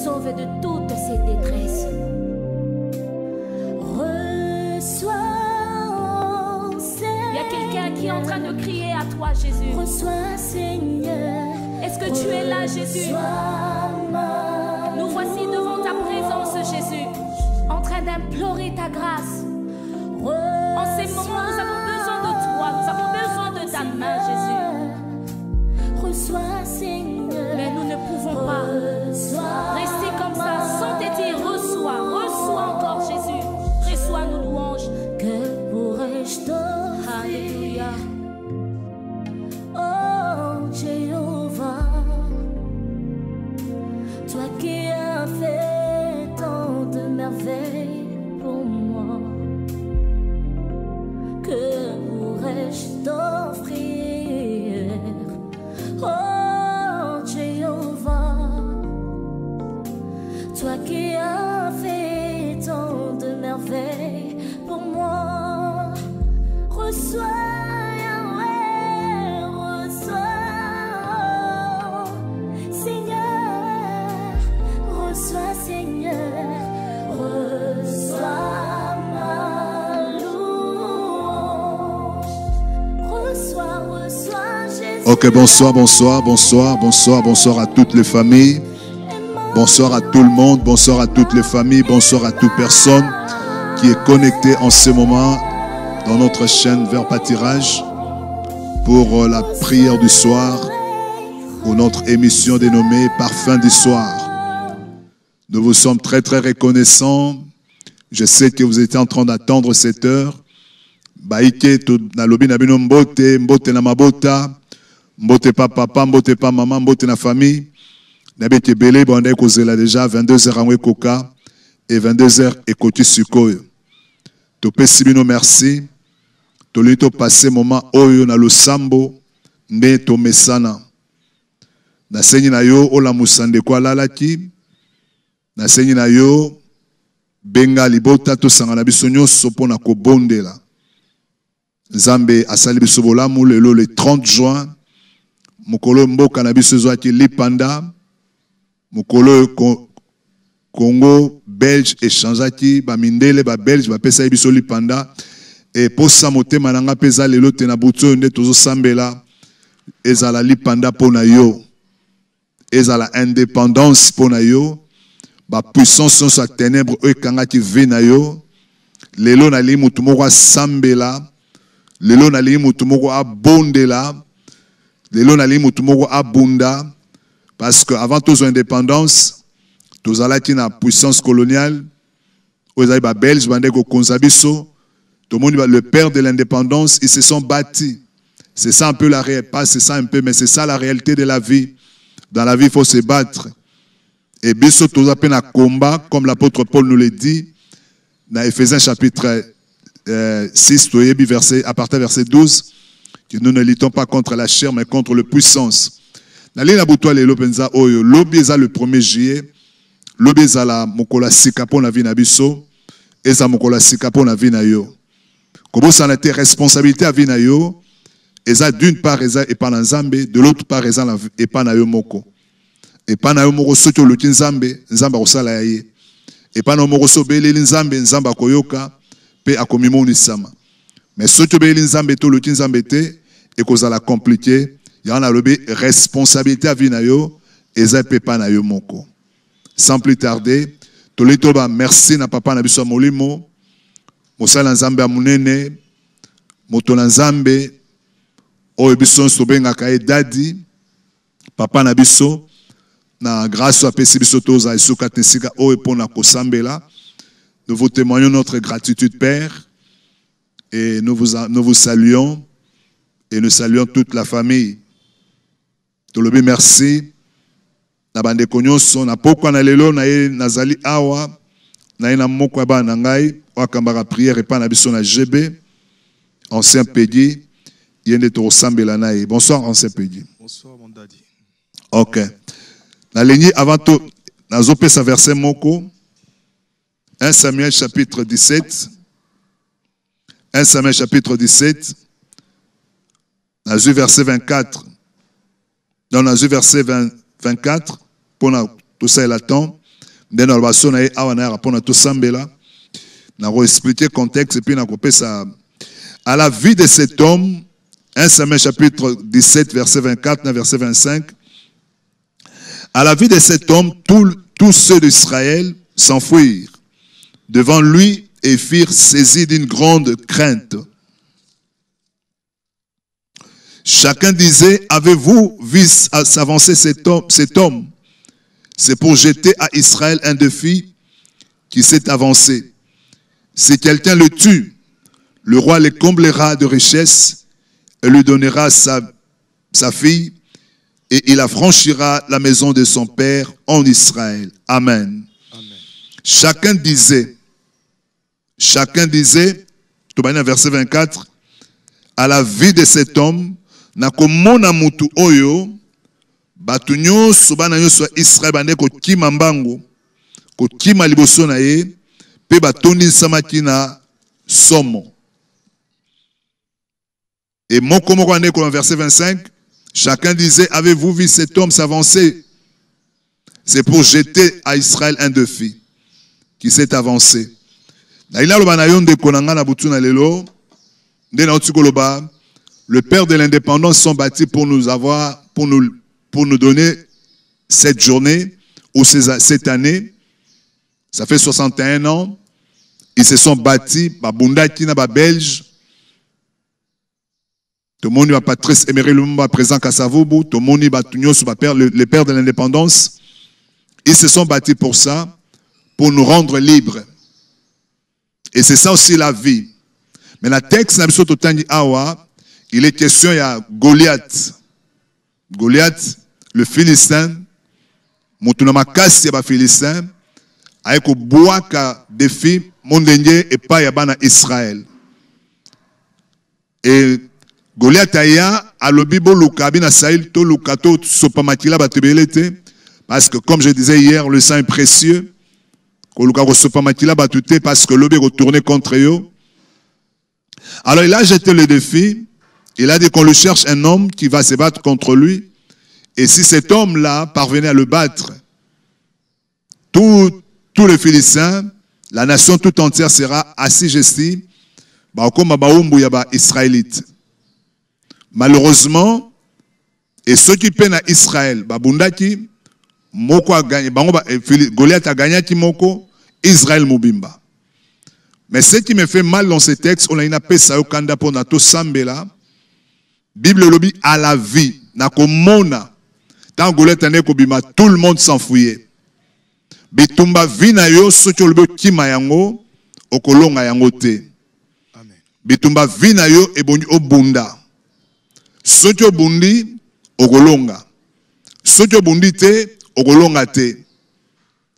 sauve de toutes ses détresses. Reçois, Seigneur. Il y a quelqu'un qui est en train de crier à toi, Jésus. Reçois, Seigneur. Est-ce que tu es là, Jésus? Nous voici devant ta présence, Jésus, en train d'implorer ta grâce. En ces moments, nous avons besoin de toi, nous avons besoin de ta main, Jésus. Reçois, Seigneur. Mais nous ne pouvons pas rester comme ça, sans t'aider. Reçois, reçois encore, Jésus. Reçois nos louanges. Que pourrais-je t'offrir? Alléluia. Oh, Jéhovah, toi qui as fait tant de merveilles pour moi, que pourrais-je t'offrir? Oh, Jéhovah, toi qui as fait tant de merveilles pour moi, reçois. Ok, bonsoir, bonsoir, bonsoir, bonsoir, bonsoir à toutes les familles. Bonsoir à tout le monde, bonsoir à toutes les familles, bonsoir à toute personne qui est connectée en ce moment dans notre chaîne Vers Pâtirage pour la prière du soir ou notre émission dénommée Parfum du soir. Nous vous sommes très très reconnaissants. Je sais que vous étiez en train d'attendre cette heure. Baïke to na lobi na bino mbote, mbote na mabota. Mbote pa papa, mbote pa maman, mbote na famille. Nabete belé, bon, on est causé là déjà, 22h en Koka et 22h et Koti Sukoyo. To pesibino merci. To lito passé moment oyo na lo sambo, ne to mesana. Na senyi na yo, ola musande kwa lalaki. Na senyi na yo, benga libota to sangana bisonyo sopo na kobondela. Nzambe asali biso bolamu lelo le 30 juin. Mukolo mboka na biso zwaki lipanda. Mukolo Congo Belge échangeaki ba mindele ba Belge ba pesa biso lipanda et posa motema nanga pesa lelo te na buto nde tozo sambela ezala lipanda pona yo. Ezala indépendance pona yo. Ba puissance sur ténèbres e kanga ki ve na yo. Lelo na li mutu moko sambela. Lelo na li mutu moko abondela. Lelo na li mutu moko abunda. Parce que avant toute indépendance, tous allons la puissance coloniale, aux Aïba belges, le père de l'indépendance, ils se sont bâtis. C'est ça un peu la réalité, pas c'est ça un peu, mais c'est ça la réalité de la vie. Dans la vie, il faut se battre. Et biso tous appellent un combat, comme l'apôtre Paul nous le dit, dans Éphésiens chapitre 6, à partir du verset 12, que nous ne luttons pas contre la chair, mais contre la puissance. Nali na butwa lelo penza oyo lobi eza le 1er juillet lobi eza la mokola sika po na vi na biso eza mokola sika po na vi na yo kobo ça na te responsabilité à vi na yo eza d'une part eza epa na Nzambe de l'autre part eza epa na yo moko epa na yo moko soki oluki Nzambe Nzambe akosala ya ye epa na yo moko so beleli Nzambe Nzambe akoyoka pe akomimonisama mais soki obeleli Nzambe to oluki Nzambe te ekozala compliqué. Il y a une responsabilité à Vinayo et ça peut pas na yo moko. Sans plus tarder, tout le temps merci na papa na biso molimo, mosala nzambe amunene, moto na nzambe, o biso sobenga kae dadi, papa na biso na grâce à pesi biso toza isuka tesika o epona kosambela. Nous vous témoignons notre gratitude Père et nous vous saluons et nous saluons toute la famille. Tolobi merci. Na bande konyoso na pokwa na lelo na ye nazali awa na ina moko ba na ngai wakambaka prière et pas na biso na GB ancien Pédi yende to sambela na ye. Bonsoir ancien Pédi. Bonsoir mon daddy. OK. Na lengi avant tout nazo pesa verset moko 1 Samuel chapitre 17. 1 Samuel chapitre 17. Nazo verset 24. Dans le verset 24, pour tout ça, il attend. Nde na baso na ye awa na rapona to sambela. Na expliquer contexte et puis na couper ça. À la vie de cet homme, 1 Samuel chapitre 17 verset 24 verset 25. À la vie de cet homme, tous ceux d'Israël s'enfuirent devant lui et firent saisis d'une grande crainte. Chacun disait, avez-vous vu s'avancer cet homme? C'est pour jeter à Israël un défi qui s'est avancé. Si quelqu'un le tue, le roi le comblera de richesses et lui donnera sa fille et il affranchira la maison de son père en Israël. Amen. Amen. Chacun disait, verset 24, à la vie de cet homme, nakomona mutu oyo, batu nyonso bana nyonso Israël bande ko kima mbango, ko kima liboso na ye, pe batondi samaki na somo. Et moko ane ko verset 25, chacun disait, avez-vous vu cet homme s'avancer? C'est pour jeter à Israël un défi qui s'est avancé. Le père de l'indépendance sont bâtis pour nous donner cette journée ou cette année. Ça fait 61 ans. Ils se sont bâtis, Bundaki na Belge. Tout le monde va Patrice Emery Lumumba présent Kassavoubou, tout le monde va le père de l'indépendance. Ils se sont bâtis pour ça, pour nous rendre libres. Et c'est ça aussi la vie. Mais la texte, il est question, il y a Goliath. Goliath, le Philistin, Moutunamakasi yaba Philistin, avec au bois ka défi, Mondenye et pas yabana Israël. Et Goliath aya, à l'obibo lukabina saïl, to lukato, sopamakila batebelete, parce que comme je disais hier, le sang est précieux. Parce que l'obé retourné contre eux. Alors il a jeté le défi. Il a dit qu'on lui cherche un homme qui va se battre contre lui. Et si cet homme-là parvenait à le battre, tous les Philistins, la nation tout entière sera assujettie comme Israélite. Malheureusement, et ceux qui peinent à Israël, Bundaki, Moko a gagné, Goliath a gagné Moko, Israël Mobimba. Mais ce qui me fait mal dans ces textes, on a une appel ça au Kanda pour Nato Sambela. Bible lobby à la vie. Nako mona. Tant Goliath ane kobima, tout le monde s'enfuyait. Bitumba vina yo soki olbe kima yango okolonga yango te. Bitumba vina yo ebonyi obunda. Soki obundi okolonga. Soki obundi te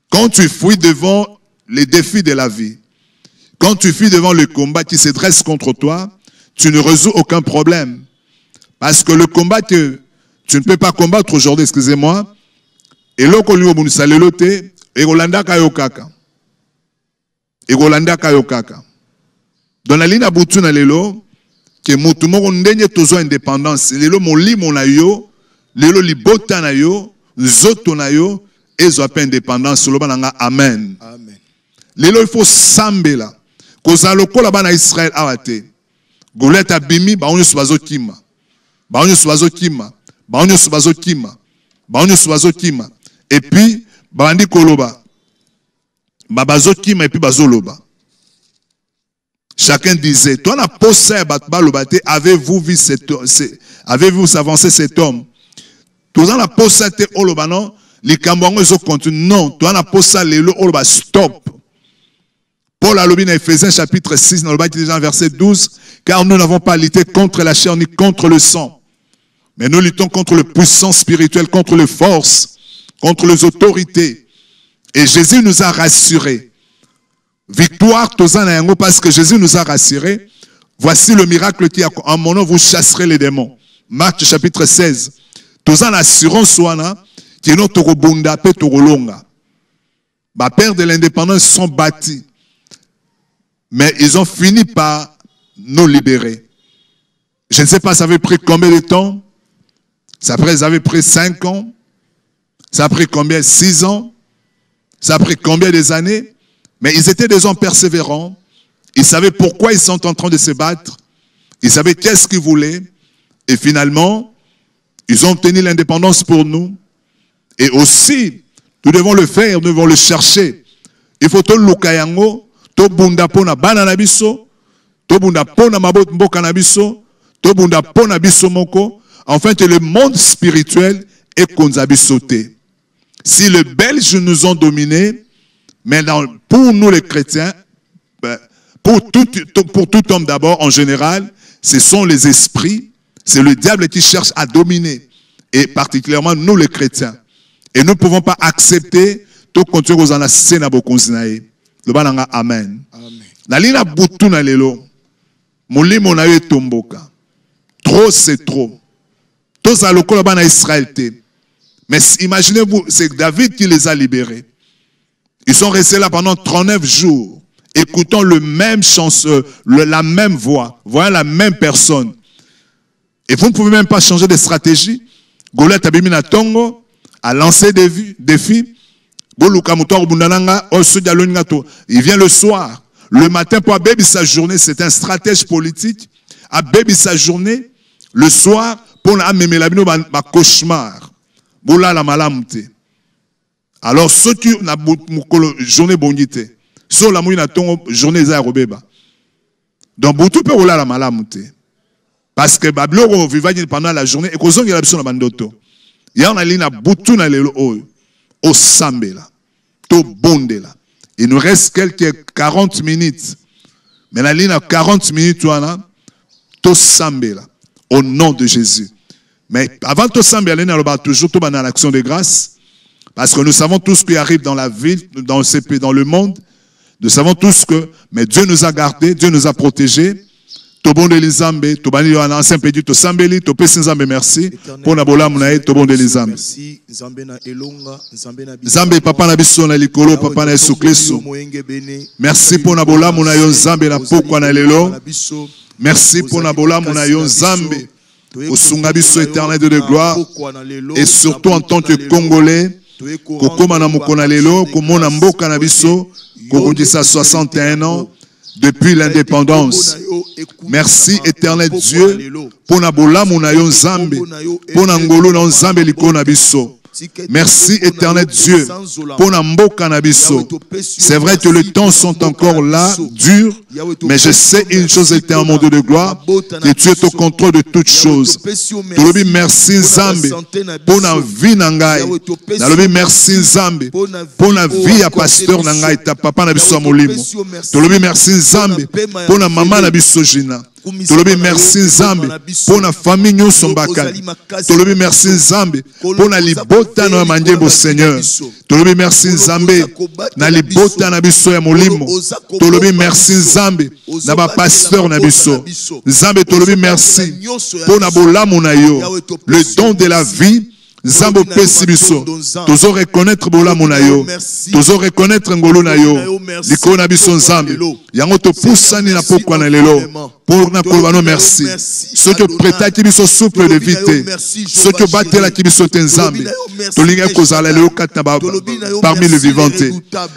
quand tu fuis devant les défis de la vie, quand tu fuis devant le combat qui se dresse contre toi, tu ne résous aucun problème. Parce que le combat que tu ne peux pas combattre aujourd'hui, excusez-moi, et l'okoliyo bunusalelote, egolanda kayokaka. Egolanda kayokaka. Dans la ligne à Boutou na lelo, que mutumoko ndenye tozo indépendance, lelo moli monayo, lelo libota na yo, Zoto na yo, ezo ape indépendance, soloba nanga amen. Amen. Lelo il faut sambela. Koza lokola bana Israël awate. Goliath abimi, baonyo subazo kima. Baonyo subazo kima. Baonyo subazo kima. Baonyo subazo kima. Et puis, bandi koloba. Babazo kima et puis bazo loba. Chacun disait, toi na posa batba lobate, avez-vous vu s'avancer cet homme? Toi na posa te olobano, les kambongo ils ont continué. Non, toi na posa lelo oloba stop. Paul a lobby dans Ephésiens chapitre 6, dans le bas déjà verset 12, car nous n'avons pas lutté contre la chair ni contre le sang, mais nous luttons contre les puissances spirituelles, contre les forces, contre les autorités. Et Jésus nous a rassurés. Victoire, parce que Jésus nous a rassurés. Voici le miracle qui a en mon nom, vous chasserez les démons. Marc chapitre 16. Tous en assurance, qui est notre bunda, longa. Ma père de l'indépendance sont bâtis. Mais ils ont fini par nous libérer. Je ne sais pas, ça avait pris combien de temps? Ça avait pris 5 ans. Ça a pris combien? 6 ans. Ça a pris combien des années? Mais ils étaient des hommes persévérants. Ils savaient pourquoi ils sont en train de se battre. Ils savaient qu'est-ce qu'ils voulaient. Et finalement, ils ont obtenu l'indépendance pour nous. Et aussi, nous devons le faire, nous devons le chercher. Il faut tout l'ukayango, tout bunda pona bananabiso, tout bunda pona mabot mbokanabiso, tout bunda pona biso moko. En fait, le monde spirituel est konzabisoté. Si les Belges nous ont dominés, mais pour nous les chrétiens, pour tout homme d'abord, en général, ce sont les esprits, c'est le diable qui cherche à dominer, et particulièrement nous les chrétiens. Et nous ne pouvons pas accepter tout continuer aux anasséna na bokonzinae. Le bananga amen. Nalina butu na lelo. Molimo na yo tomboka. Trop c'est trop. Tous à l'okolo bana Israël te. Mais imaginez-vous, c'est David qui les a libérés. Ils sont restés là pendant 39 jours, écoutant le même chanson, la même voix, voyant la même personne. Et vous ne pouvez même pas changer de stratégie. Goliath abimina tongo a lancé des défis. Il vient le soir. Le matin pour Abébi sa journée, c'est un stratège politique. Abébi sa journée, le soir, pour amener la cauchemar. Alors, ceux qui ont une journée bonite, ceux qui ont une journée zarobeba. Donc, vous pouvez la malamute. Parce que Bablo vivait pendant la journée et qu'on a la besoin de bandoto. Il y a une boutou na lelo au sambela, to bondela. Il nous reste quelques 40 minutes. Mais la ligne a 40 minutes, to sambela, au nom de Jésus. Mais avant to sambela, on va toujours dans l'action de grâce. Parce que nous savons tout ce qui arrive dans la ville, dans le monde. Nous savons tous que, mais Dieu nous a gardés, Dieu nous a protégés. Tobon de l'Izambe, Tobani yo ancien petit, to sambeli, to pesi Nzambe merci. Pour na bola munae, Tobon de l'Izambe. Merci, Nzambe papa na biso na likolo, papa na Yesu Kristo. Merci pour na bola munayo Nzambe na pokwa na lelo. Merci pour na bola munayo Nzambe. Osunga biso éternel de gloire. Et surtout en tant que Congolais, kokoma na mukona lelo, komona mboka na biso, kokondisa 61 ans. Depuis l'indépendance. Merci éternel Dieu pour na bola munayo Nzambe, pour na ngolo na Nzambe likona biso. Merci éternel Dieu pour na mboka na biso. C'est vrai que les temps sont encore là, durs, mais je sais une chose éternelle, mon Dieu de gloire, que tu es au contrôle de toutes choses. Tolobi merci Nzambe pour na vie nangai. Tolobi merci Nzambe pour na vie à pasteur nangai ta papa na biso molimo. Tolobi merci Nzambe pour na maman na biso jina. Tolobi merci Nzambe pour na famille nyonso mbakali. Tolobi merci Nzambe pour na libota na manjebo Seigneur. Tolobi merci Nzambe na libota na biso ya molimo. Tolobi merci Nzambe na ba pasteur na biso. Nzambe tolobi merci pour na bolamu na yo, le don de la vie. Nzambe pesi biso tozo reconnaître bolamu na yo, tozo reconnaître ngolo na yo likolo na biso Nzambe yango to pusani na pokwa na lelo pour na kolbano merci ceux qui prêtaki biso souple de vité, ceux qui batela ki biso te Nzambe tolinga kozala lelo katna parmi les vivants.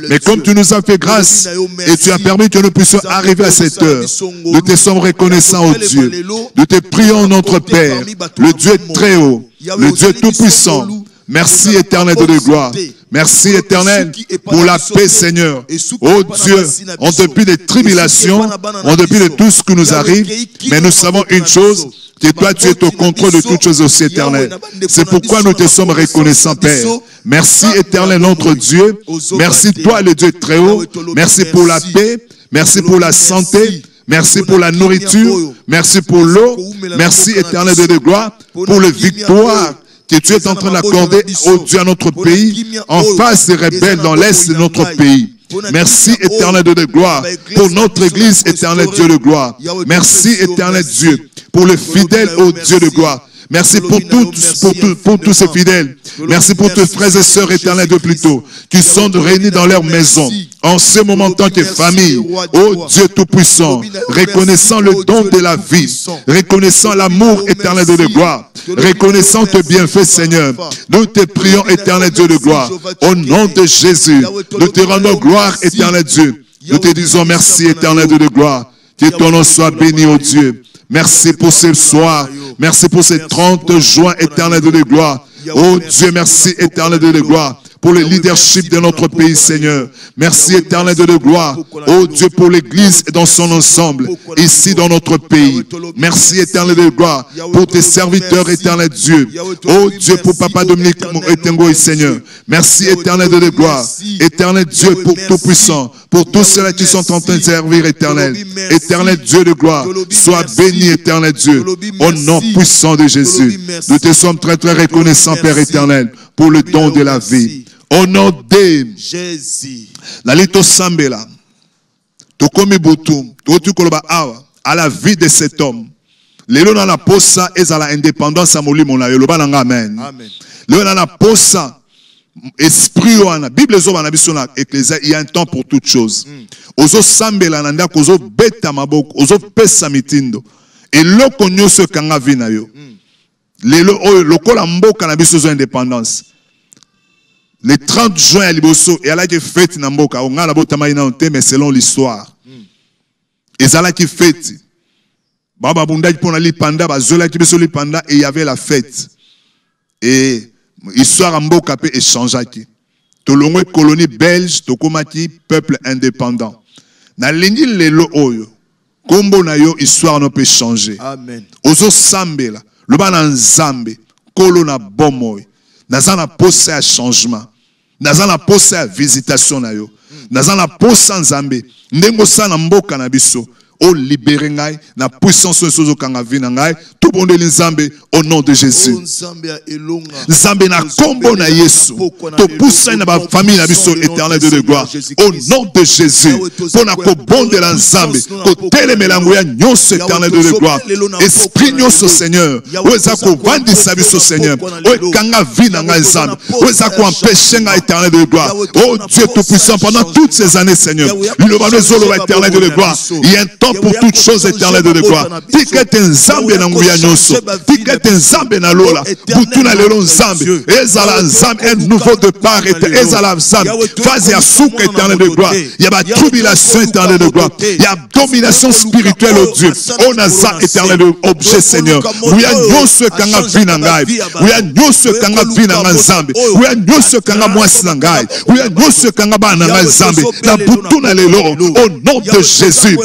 Mais comme tu nous as fait grâce et tu as permis que nous puissions arriver à cette heure, nous te sommes reconnaissants au Dieu. Nous te prions notre Père, le Dieu très haut, le Dieu tout-puissant. Merci éternel de gloire. Merci éternel pour la paix Seigneur. Oh Dieu, en dépit des tribulations, en dépit de tout ce qui nous arrive, mais nous savons une chose, que toi tu es au contrôle de toutes choses aussi éternelles. C'est pourquoi nous te sommes reconnaissants Père. Merci éternel notre Dieu. Merci toi le Dieu très haut. Merci pour la paix. Merci pour la santé. Merci pour la nourriture. Merci pour l'eau. Merci éternel de gloire pour la victoire que tu es en train d'accorder au Dieu à notre pays, en face des rebelles dans l'est de notre pays. Merci éternel Dieu de gloire pour notre église éternel Dieu de gloire. Merci éternel Dieu pour le fidèle au Dieu de gloire. Merci pour tous ces fidèles. Merci pour tous frères et sœurs éternels de plutôt qui sont réunis dans leur maison. En ce moment, en tant que famille, ô Dieu Tout-Puissant, reconnaissant le don de la vie, reconnaissant l'amour éternel de gloire, reconnaissant tes bienfaits, Seigneur. Nous te prions, éternel Dieu de gloire, au nom de Jésus. Nous te rendons gloire, éternel Dieu. Nous te disons merci, éternel Dieu de gloire. Que ton nom soit béni, ô Dieu. Merci pour ce soir. Merci pour ces 30 juin, éternel Dieu de gloire. Oh Dieu, merci, éternel Dieu de gloire, pour le leadership de notre pays, Seigneur. Merci, éternel Dieu de gloire. Oh Dieu, pour l'Église dans son ensemble, ici dans notre pays. Merci, éternel Dieu de gloire, pour tes serviteurs, éternel Dieu. Oh Dieu, pour Papa Dominique Etengoï, Seigneur. Merci, éternel Dieu de gloire. Éternel Dieu, pour Tout-Puissant, pour tous ceux qui sont en train de servir, éternel. Éternel Dieu de gloire, sois béni, éternel Dieu, au nom puissant de Jésus. Nous te sommes très, très reconnaissants, Père éternel, pour le don de la vie. Au nom de Jésus. La lito sambela. Tokomi butu. Totu koloba awa. À la vie de cet homme. Lelo na la posa et à la indépendance à moli mon ayo. Amen. Lelo na la posa. Esprit wana. Bible zo bana biso na ecclésia. Il y a un temps pour toutes choses. Ozo sambela nanda kozo beta maboko. Ozo pesa mitindo. Et loko nyoso kanga vina yo. Lelo oyo lokola mboka na biso zo indépendance. Le 30 juin à Liboso, et elle a été fête dans Mboka. On a la botte mais selon l'histoire. Et ça a été fête. Baba Bunda pour la Lipanda, Bazola qui beso Lipanda, et il y avait la fête. Et l'histoire à Mboka peut échanger. Tolongwe colonie belge, Tokomaki, peuple indépendant. Na lingi lelo oyo, kombo na yo histoire ne peut changer. Amen. Ozo sambela, le ban nzambe, kolona bomoy. Nazana posa à changement. Nazana posa à visitation na yo. Nazana posa nzambe. Ndengo sana mboka na biso. O libéré ngai na puissance de sozo kanga vina ngai. Tout bon de nzambe au nom de Jésus. Nzambe na kombo na Yesu. To poussa na ba famille na biso éternel de gloire. Au nom de Jésus. Pona ko bon de la nzambe. Ko tele melango ya nyonso éternel de gloire. Esprit nyonso Seigneur. Oza ko vandi sa biso Seigneur. O kanga vina ngai nzambe. Oza ko empêcher ngai éternel de gloire. Oh Dieu tout puissant pendant toutes ces années Seigneur. Le bano zolo éternel de gloire. Il y a un temps pour toutes choses éternelles de gloire. Tikete nzambe na nguya nyonso. Tikete nzambe na lola. Butuna lelo nzambe. Ezala nzambe un nouveau départ. Ezala nzambe. Phase ya souka éternelle de gloire. Il y a ma tribulation éternelle de gloire. Il y a domination spirituelle au Dieu. On a ça éternel de objet Seigneur. Oui a nyonso kanga vina ngai. Oui a nyonso kanga vina nzambe. Oui a nyonso kanga mwasi na ngai. Oui a nyonso kanga bana ngai nzambe. Na butuna lelo au nom de Jésus.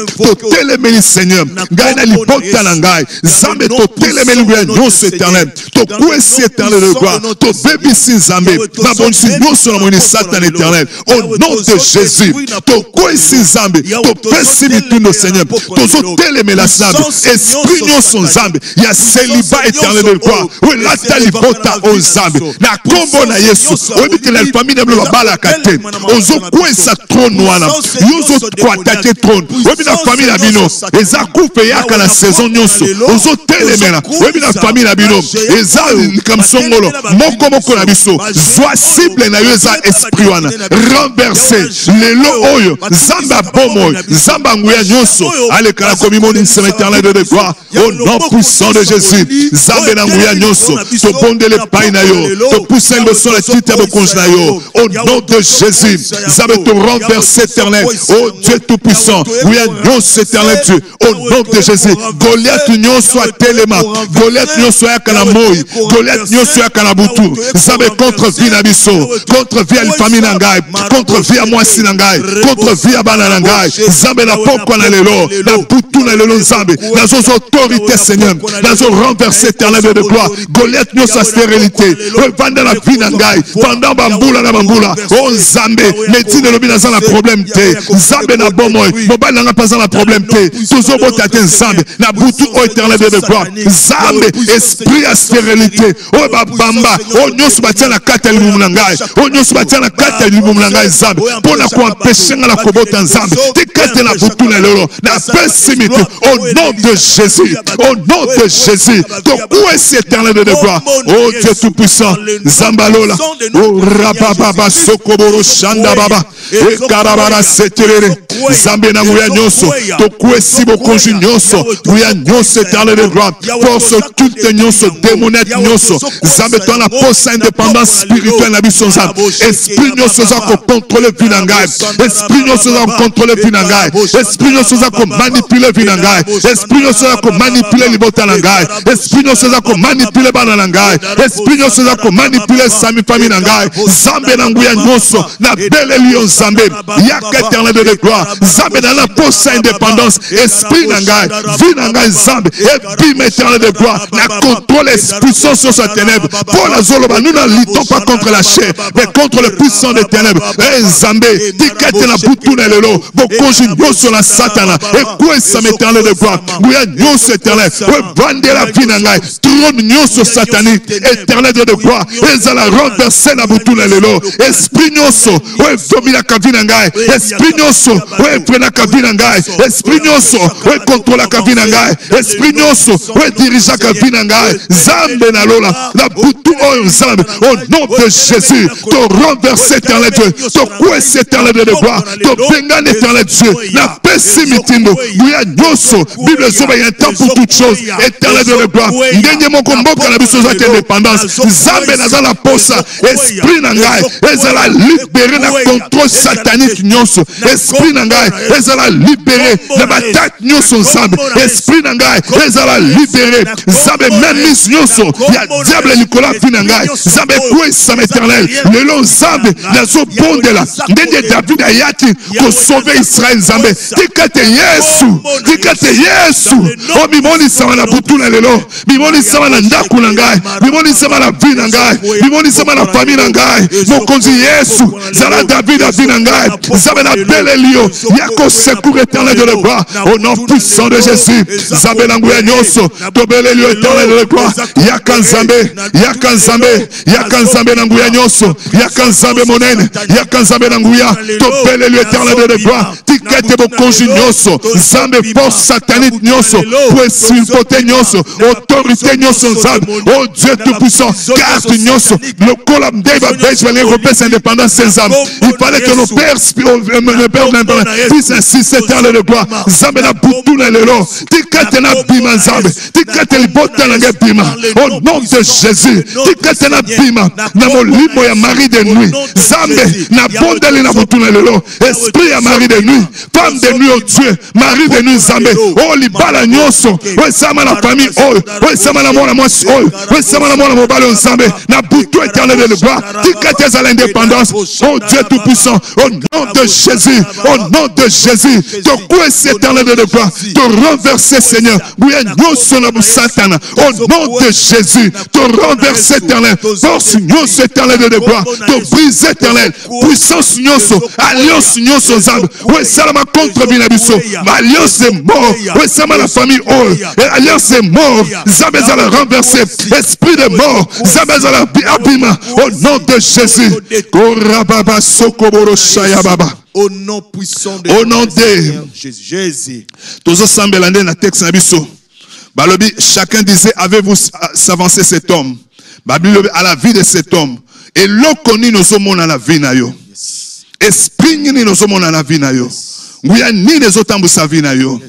Telemeli Seigneur, gaina libota na ngai, Zambe to telemeli nguya nyonso éternel, to kwesi éternel de gloire, to bebisi Nzambe, na bonisi nyonso na moni Satan éternel, au nom de Jésus, to kwesi Nzambe, to pesi mitundo Seigneur, to zo telemela Nzambe, esprit nyonso Nzambe, ya célibat éternel de gloire, oui lata libota o Nzambe, na kombo na Yesu, oyebi ke la famille na bilo bala kate, ozo kwesa trône wana, yozo kwatake trône, oyebi na famille na bino eza coupe yaka la saison nyonso ozo telemela webi na famille na bino eza likamsongolo moko na biso zwa cible na yo eza esprit wana renverser lelo oyo zamba bomo zamba nguya nyonso aleka na komimoni nsema éternel de gloire au nom puissant de Jésus zambe na nguya nyonso to bondele pai na yo to pousser le sol titre de konge na yo au nom de Jésus zambe to renverser éternel oh Dieu tout puissant nguya nyonso éternel Dieu, au nom de Jésus, Goliath n'yon soit téléma, Goliath n'yon soit kanamoi, Goliath n'yon soit kanabutu, Zabe contre vie nabiso, contre vie à la famille nangai, contre vie à moi sinangai, contre vie à bananangai, Zabe na poko na lelo, na butu na lelo Zabe, na zos autorité Seigneur, na zos renversé éternel de gloire, Goliath n'yon soit stérilité, revendre la vie nangai, pendant bambula na bambula, oh Zabe, médecine de l'obéissance na problème te, Zabe na bomoy, mobile n'a pas un problème. problème te. Toujours botate nzambe. Na butu o éternel de gloire. Nzambe esprit à stérilité. O babamba. O nyonso batia na kata libumu na ngai. O nyonso batia na kata libumu na ngai nzambe. Pona ko empêcher nga la kobota nzambe. Tikate na butu na lelo. Na pesimite au nom de Jésus. Au nom de Jésus. Où est cet éternel de gloire? Oh Dieu tout-puissant. Zambalola. Oh rababa sokoboro shanda baba. E karabara seterere. Zambe na nguya nyoso. Tokue sibo konju nyoso. Nguya nyoso éternel de gloire. Force culte nyoso. Démonette nyoso. Zambe toi la poste indépendance spirituelle na biso nzambe. Esprit nyoso za ko contrôler vinangai. Esprit nyoso za ko contrôler vinangai. Esprit nyoso za ko manipuler vinangai. Esprit nyoso za ko manipuler libota nangai. Esprit nyoso za ko manipuler bana nangai. Esprit nyoso za ko manipuler sami famille nangai. Zambe na nguya nyoso na belle lion zambe. Yaka éternel de gloire. Zambe na la poste indépendance. Esprit nangai. Vinangai zambe. Et bim éternel de gloire. Na contrôle puissance sur sa ténèbre. Pour la zoloba, nous ne luttons pas contre la chair, mais contre le puissant des ténèbres. Eh Zambé, tikete na butu na lelo. Bokonji nyoso na satana. Et quoi ça m'éternel de gloire. Bouya nyoso éternel. Ouais bande la vie nangai. Trône nyoso satanique. Éternel de gloire. Et la renverser na butu na lelo. Esprit nyoso. Ouais domina kavi nangai. Esprit nyoso. Ouais prena kavi nangai. Esprit nyoso. Ouais contrôle la kavi nangai. Esprit nyoso. Ouais dirige la kavi nangai. Zambe na lola. La butu o zambe. Au nom de Jésus. Ton renverser éternel Dieu. Ton coué éternel de gloire. Ton bengan éternel Dieu. La pessimitindo. Bouya nyoso. Bible zoba y a un temps pour toutes choses. Éternel de gloire. Ndenye mon combo cannabis aux indépendance. Zambe na la posa. Esprit nangai. Ezala libéré na contrôle satanique nyoso. Esprit nangai. Ezala libéré na batak nyoso zambe. Esprit nangai. Ezala libéré. Zambe même mis nyoso. Ya diable Nicolas Finangai. Zambe koué sam éternel. Le long zambe nazo bondela. Ndenye David ayati ko sauver Israël zambe. Tikate Yesu. Tikate Yesu. Oh mimoni sama na butu na lelo. Mimoni sama na ndaku na ngai. Mimoni sama na vie na ngai. Mimoni sama na famille na ngai. Mokonzi Yesu. Zala David a vie na ngai. Zambe na belle lio. Yako secours éternel de le gloire. Au nom puissant de Jésus. Zambe na nguya nyoso. To belle lio éternel de le gloire. Yaka nzambe. Yaka nzambe. Yaka nzambe na nguya nyoso. Yaka nzambe monene. Yaka nzambe na nguya. To belle lio éternel de le gloire. Tikete bokonji nyoso. Zambe force satanique nyoso. Principauté nyoso. Autorité nyoso nzambe. Oh Dieu tout-puissant. Garde nyoso. Le colombe d'Eva Beige va les repères indépendance sans âme. Il fallait que nos pères puissent insister éternel de gloire. Zambe na butu na lelo. Tikete na bima nzambe. Tikete libota na bima. Au nom de Jésus. Tikete na bima. Na molimo ya mari de nuit. Zambe na bondeli na butu na lelo. Esprit ya mari de nuit. Femme de nuit, oh Dieu. Mari de nuit zambe. Oh libala nyoso. Ouais sama la famille. Oh. Ouais sama la mona mwasi. Oh. Ouais sama la mona mobale zambe. Na butu éternel de gloire. Tikete à l'indépendance. Oh Dieu tout-puissant. Au nom de Jésus. Au nom de Jésus. Ton coué éternel de gloire. Ton renverser Seigneur. Bouya nyoso na satana. Au nom de Jésus. Ton renverser éternel. Force nyoso éternel de gloire. Ton brise éternel. Puissance nyoso. Alliance nyoso zambe. Ouais salama contre Binabiso. Ma alliance est mort. Ouais sama la famille. Oh. Alliance est mort. Zambe za la renverser. Esprit de mort. Zambe za la abima. Au nom de Jésus. Korababa sokoboro shaya baba. Au nom puissant de Jésus. Tozo sambelande na texte na biso. Balobi chacun disait avez-vous s'avancer cet homme. Babilobi à la vie de cet homme. Et l'okoni nous sommes à la vie na yo. Esprit ni nous sommes à la vie na yo. Nguya ni les otambu sa vie na yo.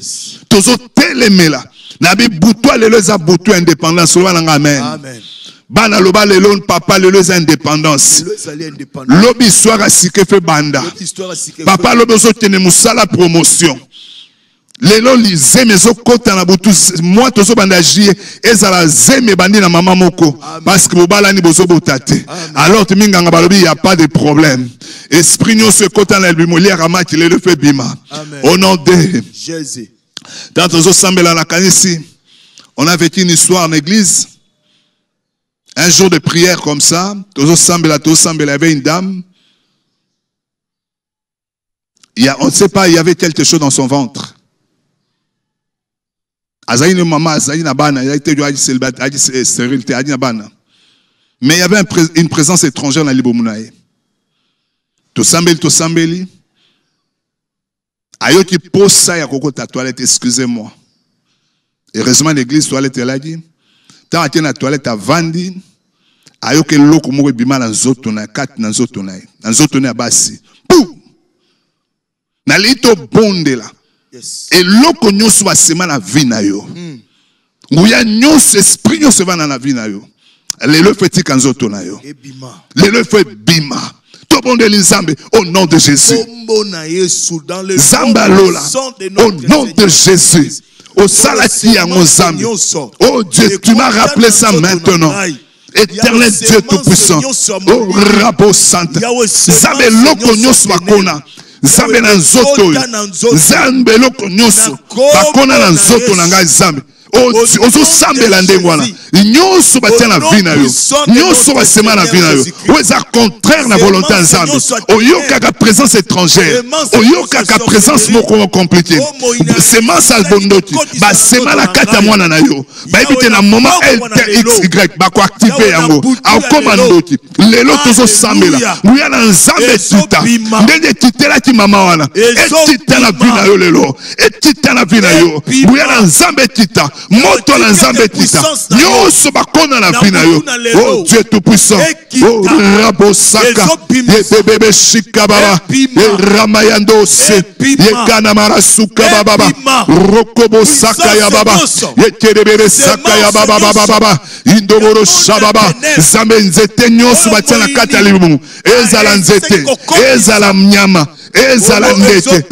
Tozo telemela. Nabi butwa lelo za butu indépendance. Amen. Amen. Bana loba lelo papa lelo za indépendance. Lobi histoire a sike fe banda. Papa lobi so tene musala promotion. Lelo li zeme zo kota na butu moi tozo banda jie ezala zeme bandi na mama moko parce que bobala ni bozo botate. Alors tu minganga balobi il y a pas de problème. Esprit nyo se kota na bimoli ramaki le fait bima. Au nom de Jésus. Dans tozo sambela la kanisi. On a vécu une histoire en église. Un jour de prière comme ça, tozo sambela il y avait une dame. On ne sait pas, il y avait quelque chose dans son ventre. Azaïne maman, Azaïne Abana, il a été célibataire, il a été stérilité, il a dit mais il y avait une présence étrangère dans l'Ibomounaï. Tosambeli. Ayo qui pose ça, il y a ta toilette, excusez-moi. Heureusement, l'église toilette, elle a dit. Tant que la toilette a vendu, ayo que l'eau mourir bima dans zotona, 4 dans zotona, dans zotona basi. Pou! Na lito bonde là. Et l'eau que nous soit semaine à vie na yo. Où y a nous esprit nous se va dans la vie na yo. Les le fait quand zotona yo. Les le fait bima. Tout bon de l'Inzambe au nom de Jésus. Zamba lola au nom de Jésus. Au salati à mon Zambi. Oh Dieu, tu m'as rappelé ça maintenant. Éternel Dieu Tout-Puissant. Oh Rabo Santa. Zambe loko nyoso bakona. Zambe na nzoto. Zambe loko nyoso. Bakona na nzoto na ngai Zambe. Ozo sambela ndengwana nyonso batia na vie na yo nyonso basema na vie na yo oza contraire na volonté ya Nzambe oyokaka présence étrangère oyokaka présence moko compliquée semence albondoti basema na kati ya mwana na yo bayebi te na moment LTXY bakoactive yango akoma ndoti lelo tozosambela nguya na Nzambe tita ndenge titelaki mama wana etita na vie na yo lelo etita na vie na yo nguya na Nzambe tita moto na Nzambe tita nyonso bakona na vie na yo oh Dieu Tout-Puissant oh Rabo Saka ye bebe shika baba ye ramayando se ye kana marasuka baba rokobo saka ya baba ye kerebere saka ya baba indoboro shababa Nzambe nzete nyonso batia na kati ya libumu ezala nzete ezala mnyama ezala ndete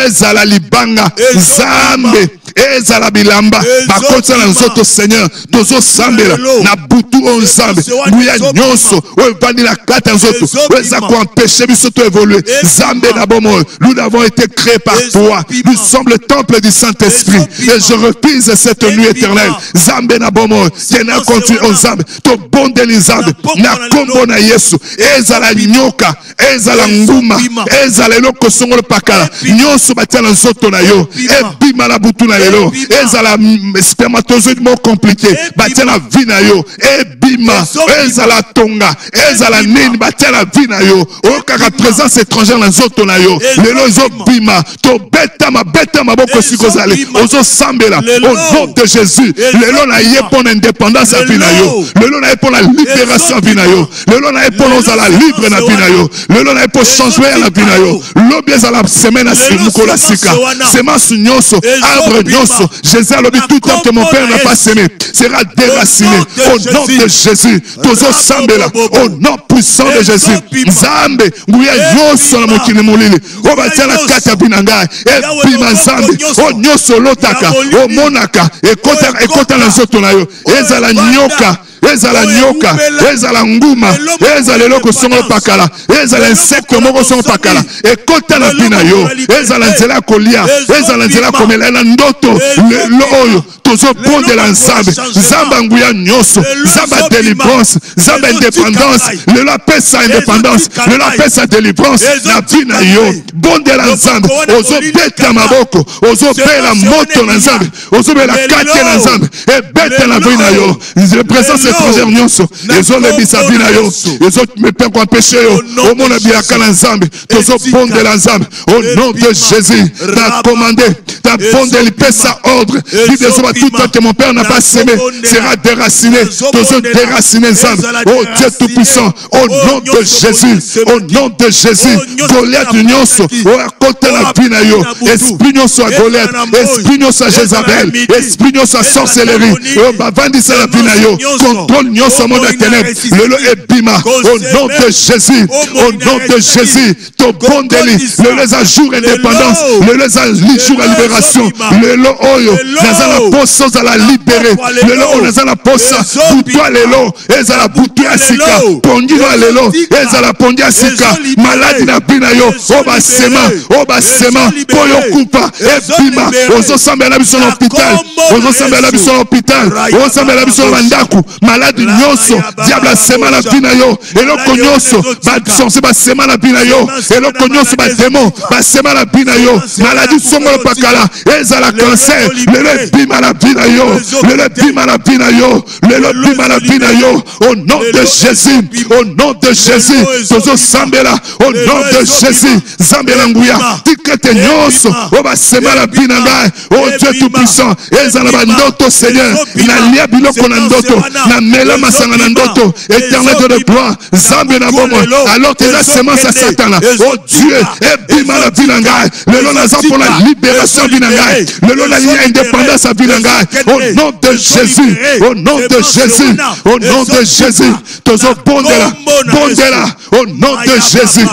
ezala libanga Nzambe ezala bilamba bakotsa na nzoto Seigneur tozo sambela na butu o Nzambe nguya nyonso o evandi na kata nzoto weza ko empêcher biso to évoluer Nzambe na bomo nous avons été créés par toi nous sommes le temple du Saint-Esprit et je refuse cette nuit éternelle Nzambe na bomo tena continue o Nzambe to bonde Nzambe na kombo na Yesu ezala nyoka ezala nguma ezala eloko songolo pakala nyonso batia na nzoto na yo ebima na butu na lelo ezala spermatozoïde mo compliqué batia na vie na yo ebima ezala tonga ezala nini batia na vie na yo okaka présence étrangère na nzoto na yo lelo ezobima to beta maboko sikozali ozo sambela au nom de Jésus lelo na ye pour l'indépendance à vie na yo lelo na ye pour la libération à vie na yo lelo na ye pour ozala libre na vie na yo lelo na ye pour changer na vie na yo lobi ezala semaine à mukola sika semence nyonso arbre nyonso Jésus a lobi tout homme que mon père n'a pas semé sera déraciné au nom de Jésus tozo sambela au nom puissant de Jésus Nzambe nguya nyonso na mokili molili o batia na kati ya binanga e bima Nzambe o nyonso lotaka o monaka ekota na nzoto na yo ezala nyoka ezala nyoka ezala nguma ezala eloko songo pakala ezala insecte moko songo pakala ekota na bina yo ezala nzela kolia ezala nzela komela na ndoto lelo oyo tozo bondela Nzambe Nzambe nguya nyonso Nzambe délivrance Nzambe indépendance lelo apesa indépendance lelo apesa délivrance na bina yo bondela Nzambe ozo beta maboko ozo bela moto na Nzambe ozo bela kate na Nzambe e beta na bina yo présence étrangère nyonso ezo lebisa bina yo ezo me pe ko empêcher yo au monde biaka na Nzambe tozo bondela Nzambe au nom de Jésus t'as commandé t'as bondé l'ipesa ordre dit des hommes tout que mon père n'a pas semé sera déraciné tozo déraciné Nzambe oh Dieu tout-puissant au nom de Jésus au nom de Jésus Goliath nyonso o akota na bina yo esprit nyonso a Goliath esprit nyonso a Jézabel esprit nyonso a sorcellerie o bavandisa na bina yo contrôle nyonso monde ténèbres lelo ebima au nom de Jésus au nom de Jésus to bondeli le les jours indépendance le les jours à libération lelo oyo nazala poso za la libérer lelo nazala posa butwa lelo ezala butwa sika pondino lelo ezala pondia sika maladi na bina yo oba sema poyo kupa ebima ozo sambela biso na hôpital ozo sambela biso na hôpital ozo sambela biso na ndako malade nyonso diable asema na bina yo eloko nyonso basorcier basema na bina yo eloko nyonso badémon basema na bina yo maladie songolo pakala ezala cancer lelo ebima na bina yo lelo ebima na bina yo lelo ebima na bina yo au nom de Jésus au nom de Jésus tozo sambela au nom de Jésus zambela nguya tikete nyonso obasema na bina ngai oh Dieu tout puissant ezala bandoto Seigneur na lia biloko na ndoto na mela masanga na ndoto éternel de gloire zambe na bomo alors que la semence à Satan oh Dieu ebima na bina ngai lelo naza pour la libération bina ngai lelo na lia indépendance à bina ngai au nom de Jésus au nom de Jésus au nom de Jésus tozo bondela bondela au nom de Jésus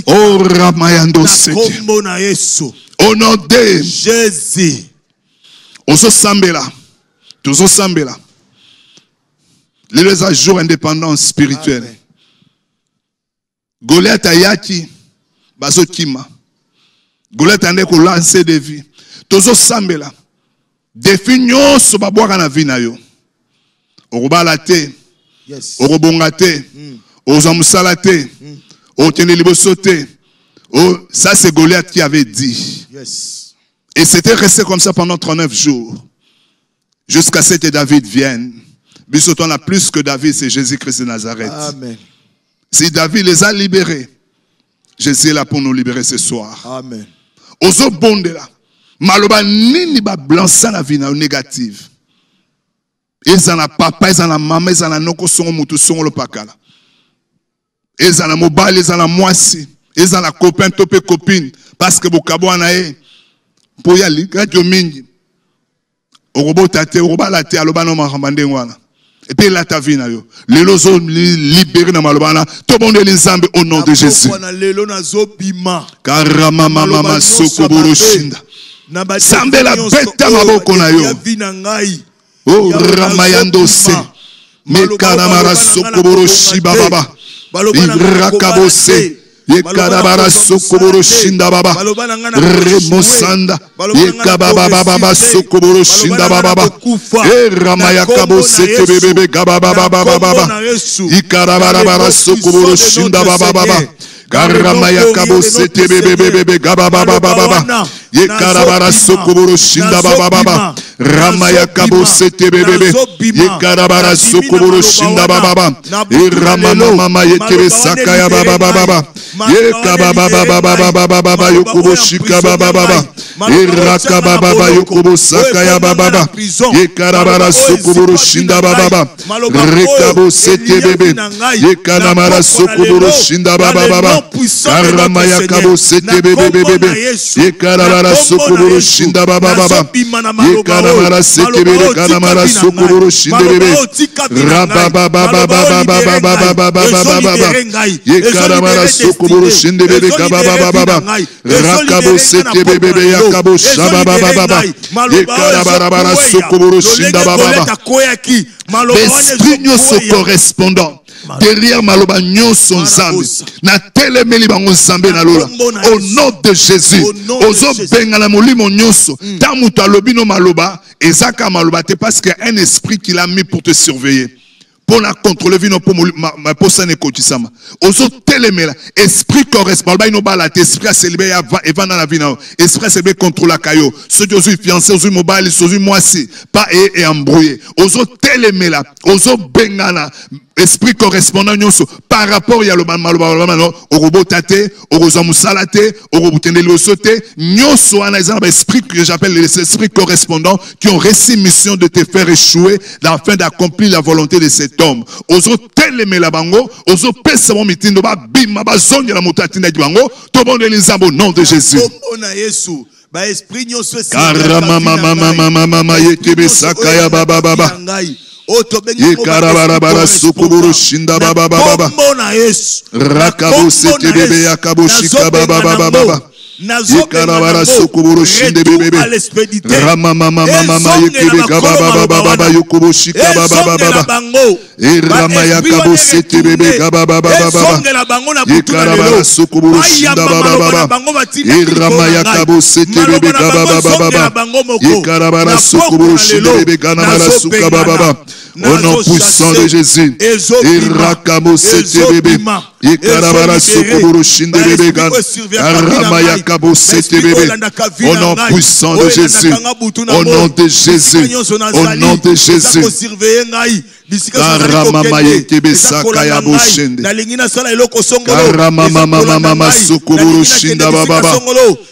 oh Ramayando Sete au nom de Jésus ozo sambela tozo sambela les jours indépendants spirituels Goliath ayaki bazo kima Goliath ande ko lancer des vies tozo sambela défi nyonso babwaka na vie na yo okobala te okobonga te ozamusala te otene liboso te oh ça c'est Goliath qui avait dit et c'était resté comme ça pendant 39 jours jusqu'à ce que David vienne. Bisous, on a plus que David, c'est Jésus-Christ de Nazareth. Amen. Si David les a libérés, Jésus est là pour nous libérer ce soir. Amen. Ozo bondela, maloba nini ba blança na vie na négative. Ezana papa, ezana maman, ezana noko songo mutu songo lo pakala. Ezana mobile, ezana mwasi, ezana copain topé copine parce que bokabo anae pour y aller radio mingi. Orobota te, orobala te aloba no mahambande ngwana. Et puis là ta vie na yo. Lelo zo libéré na malobana. Tout le monde est nzambe au nom de Jésus. Karama mama sokoboro shinda. Sambe la beta maboko na yo. Oh ramayando se. Mekanamara sokoboro shiba baba. Irakabose. Yekarabara sokoboro shinda baba. Remosanda. Yekababa baba sokoboro shinda baba. E ramaya kabose tebebe gababa baba baba. Ikarabara sokoboro shinda baba baba. Karamaya kabose tebebe gababa baba baba. Yekarabara sokoboro shinda baba baba. Ramaya kabose tebebe. Yekarabara sokoboro shinda baba baba. E ramama mama yetebe sakaya baba baba. Yekababa baba baba yokobo shika baba baba. Irakaba baba yokobo sakaya baba baba. Yekarabara sokoboro shinda baba baba. Rekabo sete bebe. Yekanamara sokoboro shinda baba baba. Karamaya kabo sete bebe bebe. Yekarabara sokoboro shinda baba baba. Yekanamara sete bebe kanamara sokoboro shinda bebe. Rababa baba baba baba baba. Yekarabara sokoboro shinda bebe kababa baba. Rakabo sete bebe yakabo shababa baba. Yekarabara sokoboro shinda baba. L'esprit nyonso correspondant derrière maloba nyonso nzambe na telemeli bango nzambe na lola au nom de Jésus ozo benga na molimo nyonso ta mutu alobi no maloba ezaka maloba te parce qu'il y a un esprit qui l'a mis pour te surveiller pour la contrôler vino pour ma posa ne kotisama ozo telemela esprit correspond ba ino bala esprit a célébrer avant dans la vie na esprit a célébrer contrôle la kayo ceux qui ont fiancé ozo mobile ozo moisi pas et embrouillé ozo telemela ozo bengana esprit correspondant nyonso par rapport ya lo maloba no orobotate orozamusalate orobutendeli sote nyonso ana ezana esprit que j'appelle les esprits correspondants qui ont reçu mission de te faire échouer afin d'accomplir la volonté de cet homme ozo telemela bango ozo pesa mo mitindo ba bima ba zonge la motatina di bango to bondeli nzambo nom de Jésus ba esprit nyonso karama mama yekebe sakaya baba baba Yekarabara sokoboro shinda baba baba. Rakabo sete bebe yakabo shika baba baba. Yekarabara sokoboro shinde bebe. Rama mama yekebe baba baba yokobo shika baba baba. E rama yakabo sete bebe baba baba. Yekarabara sokoboro shinda baba baba. E rama yakabo sete bebe baba baba. Yekarabara sokoboro shinde bebe ganamara suka baba baba. Au nom puissant de Jésus. Irakamo sete bébé. Ikarabara sokoboro shinde bébé gan. Aramaya kabo sete bébé. Au nom puissant de Jésus. Au nom de Jésus. Au nom de Jésus. Karamamaye kebe sakaya boshende. Karamamamamama sokoboro shinda bababa.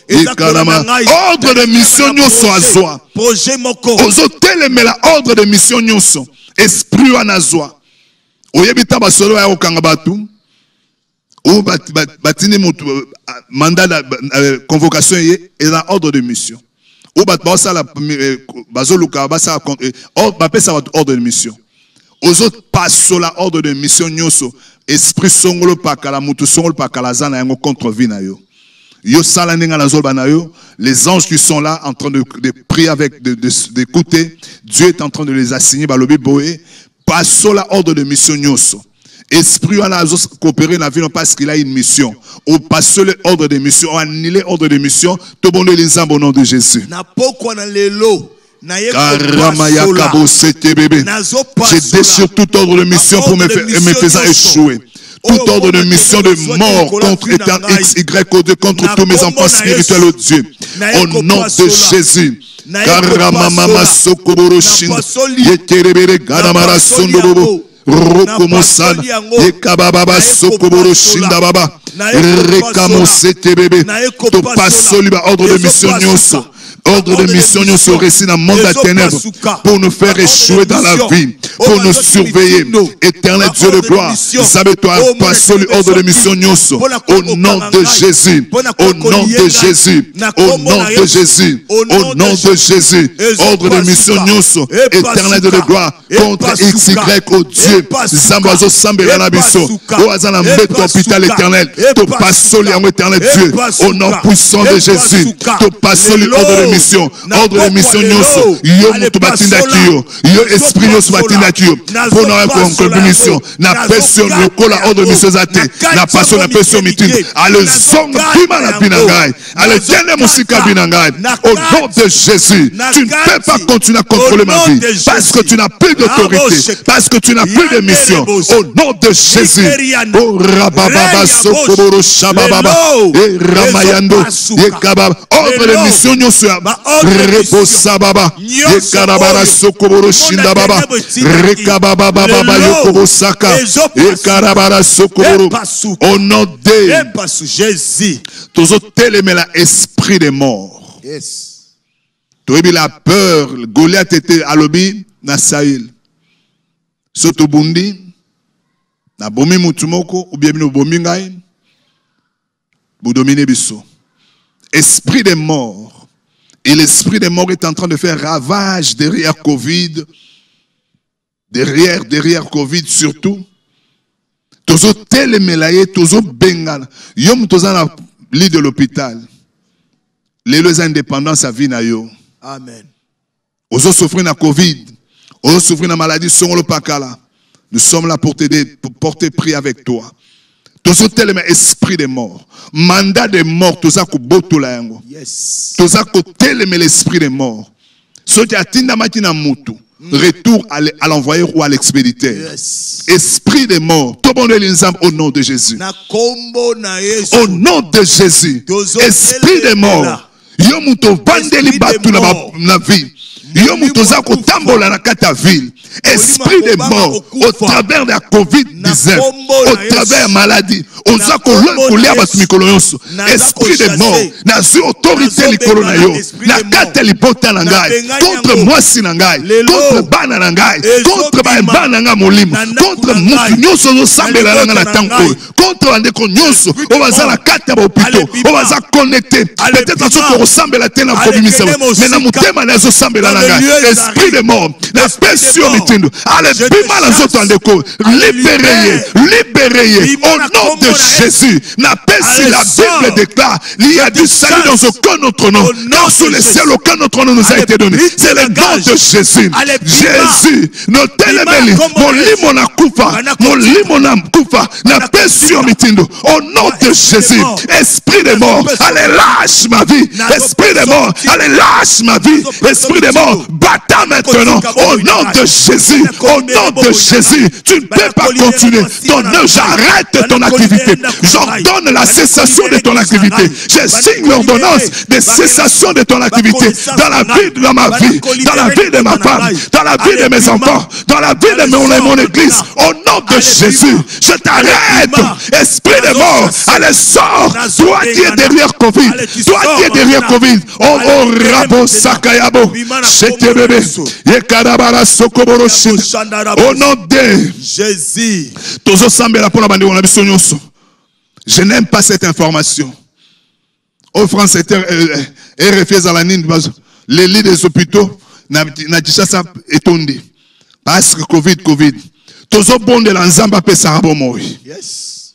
Ikarama. Ordre de mission nyonso azwa. Ozo telemela ordre de mission nyonso. Esprit wana azwa. Oyebita basolo ya okanga batu. Ou batini mutu mandat de convocation et un ordre de mission. Ou batbasa la bazoluka basa ordre de mission. Aux autres passent la ordre de mission nyoso. Esprit songolo pakala mutu songolo pakala zana yango contre vina yo. Yo salaninga na zol banayo. Les anges qui sont là en train de prier avec d'écouter. Dieu est en train de les assigner balobi boé. Passent la ordre de mission nyoso. Esprit on a coopéré dans la vie parce qu'il a une mission. On passe l'ordre de mission, on annule l'ordre de mission. Tout le monde les au nom de Jésus. Je déchire tout ordre de mission pour me faire échouer. Tout ordre de mission de mort contre état X, Y, O2, contre tous mes enfants spirituels au Dieu. Au nom de Jésus. Karamama Sokoboro Shinda. Yekerebere Gadamara Sondobo. Rokomosana Ekababa Sokoboro Shinda Baba Rekamo Sete bébé to passo liba ordre de mission nyonso. Ordre de mission nous sont récits dans le monde des ténèbres pour nous faire échouer dans la vie, pour nous surveiller. Éternel Dieu de gloire, savez-toi, passe l'ordre de mission nous au nom de Jésus, au nom de Jésus, au nom de Jésus, au nom de Jésus. Ordre de mission nous, éternel Dieu de gloire, contre XY, oh Dieu, Zambazo Sambela Nabiso, au Azana Mbet hôpital éternel, to passe l'éternel Dieu, au nom puissant de Jésus, to passe l'ordre de mission, ordre de mission nyonso, yo mutu batinda kiyo, yo esprit nyonso batinda kiyo, pour nous mission, na pression le kola ordre de mission zate, na passion na pression mitin, à le zong bima na binangai, à le tienne musika binangai, au nom de Jésus, tu ne peux pas continuer à contrôler ma vie, parce que tu n'as plus d'autorité, parce que tu n'as plus de mission, au nom de Jésus, oh rabababa sokoboro shabababa, et ramayando, et kabab, ordre de mission nyonso, Reposa baba, Yekarabara sokoboro shinda baba, Rekababa baba yokobo saka, Yekarabara sokoboro. Au nom de Jésus, tous autres télémé la esprit des morts. Yes. Tu as la peur, Goliath était à l'obi na Saïl. Soto bundi, na bomi mutumoko, ou bien no bomi ngai, vous dominez biso. Esprit des morts. Et l'esprit des morts est en train de faire ravage derrière Covid. Derrière Covid surtout. Tozo telemelaye, tozo bengana. Yom toza na lit de l'hôpital. Les indépendances à vie na yo. Amen. Ozo souffrir na Covid. Ozo souffrir na maladie songolo pakala. Nous sommes là pour t'aider, pour porter prix avec toi. Tous tel esprit de mort, mandat de mort, tous ça boto la yango. Yes. Tous ça tel l'esprit de mort. Ce qui a tinda matina mutu, retour à l'envoyeur ou à l'expéditeur. Yes. Esprit de mort, tout bon l'ensemble au nom de Jésus. Au nom de Jésus, esprit de mort. Yo muto vandeli batu na vie. Yo muto za ko tambola na kata ville. Esprit de mort au travers de la Covid-19, au travers de la maladie, au esprit de mort, na sur autorité likolo na yo, na kata lipota na ngai, contre moi sinangai, contre bana na ngai, contre ba nanga molimo, contre mutu nyonso zo sambela na tango, contre andeko nyonso, o baza la kata ba hôpital, o baza connecté, peut-être so ko sambela tena kobimisema, mais na mutema na zo sambela na ngai, esprit de mort, na pression allez, libérez, au nom de Jésus. La Bible déclare, il y a du salut dans aucun autre nom. Dans sous les ciels, aucun autre nom nous a été donné. C'est le nom de Jésus. Jésus, notre télémeli, mon limona koufa, la pression mitindo. Au nom de Jésus, esprit de mort, allez, lâche ma vie. Esprit de mort, allez, lâche ma vie. Esprit de mort, bata maintenant. Au nom de Jésus. Jésus, au nom de Jésus, tu ne peux pas continuer. J'arrête ton activité. J'ordonne la cessation de ton activité. Je signe l'ordonnance de cessation de ton activité dans la vie de ma vie, dans la vie de ma femme, dans la vie de mes enfants, dans la vie de mon église. Au nom de Jésus, je t'arrête. Esprit de mort, allez, sors. Toi qui es derrière Covid, toi qui es derrière Covid. Oh, Rabo Sakayabo, j'étais bébé. Yekarabara Sokoboro Shin. Au nom de Jésus. Je n'aime pas cette information. Au France, RFS à la Nine, les lits des hôpitaux, ça étonné. Parce que Covid. Tozo bon de l'ensemble peut s'arrabomo. Yes.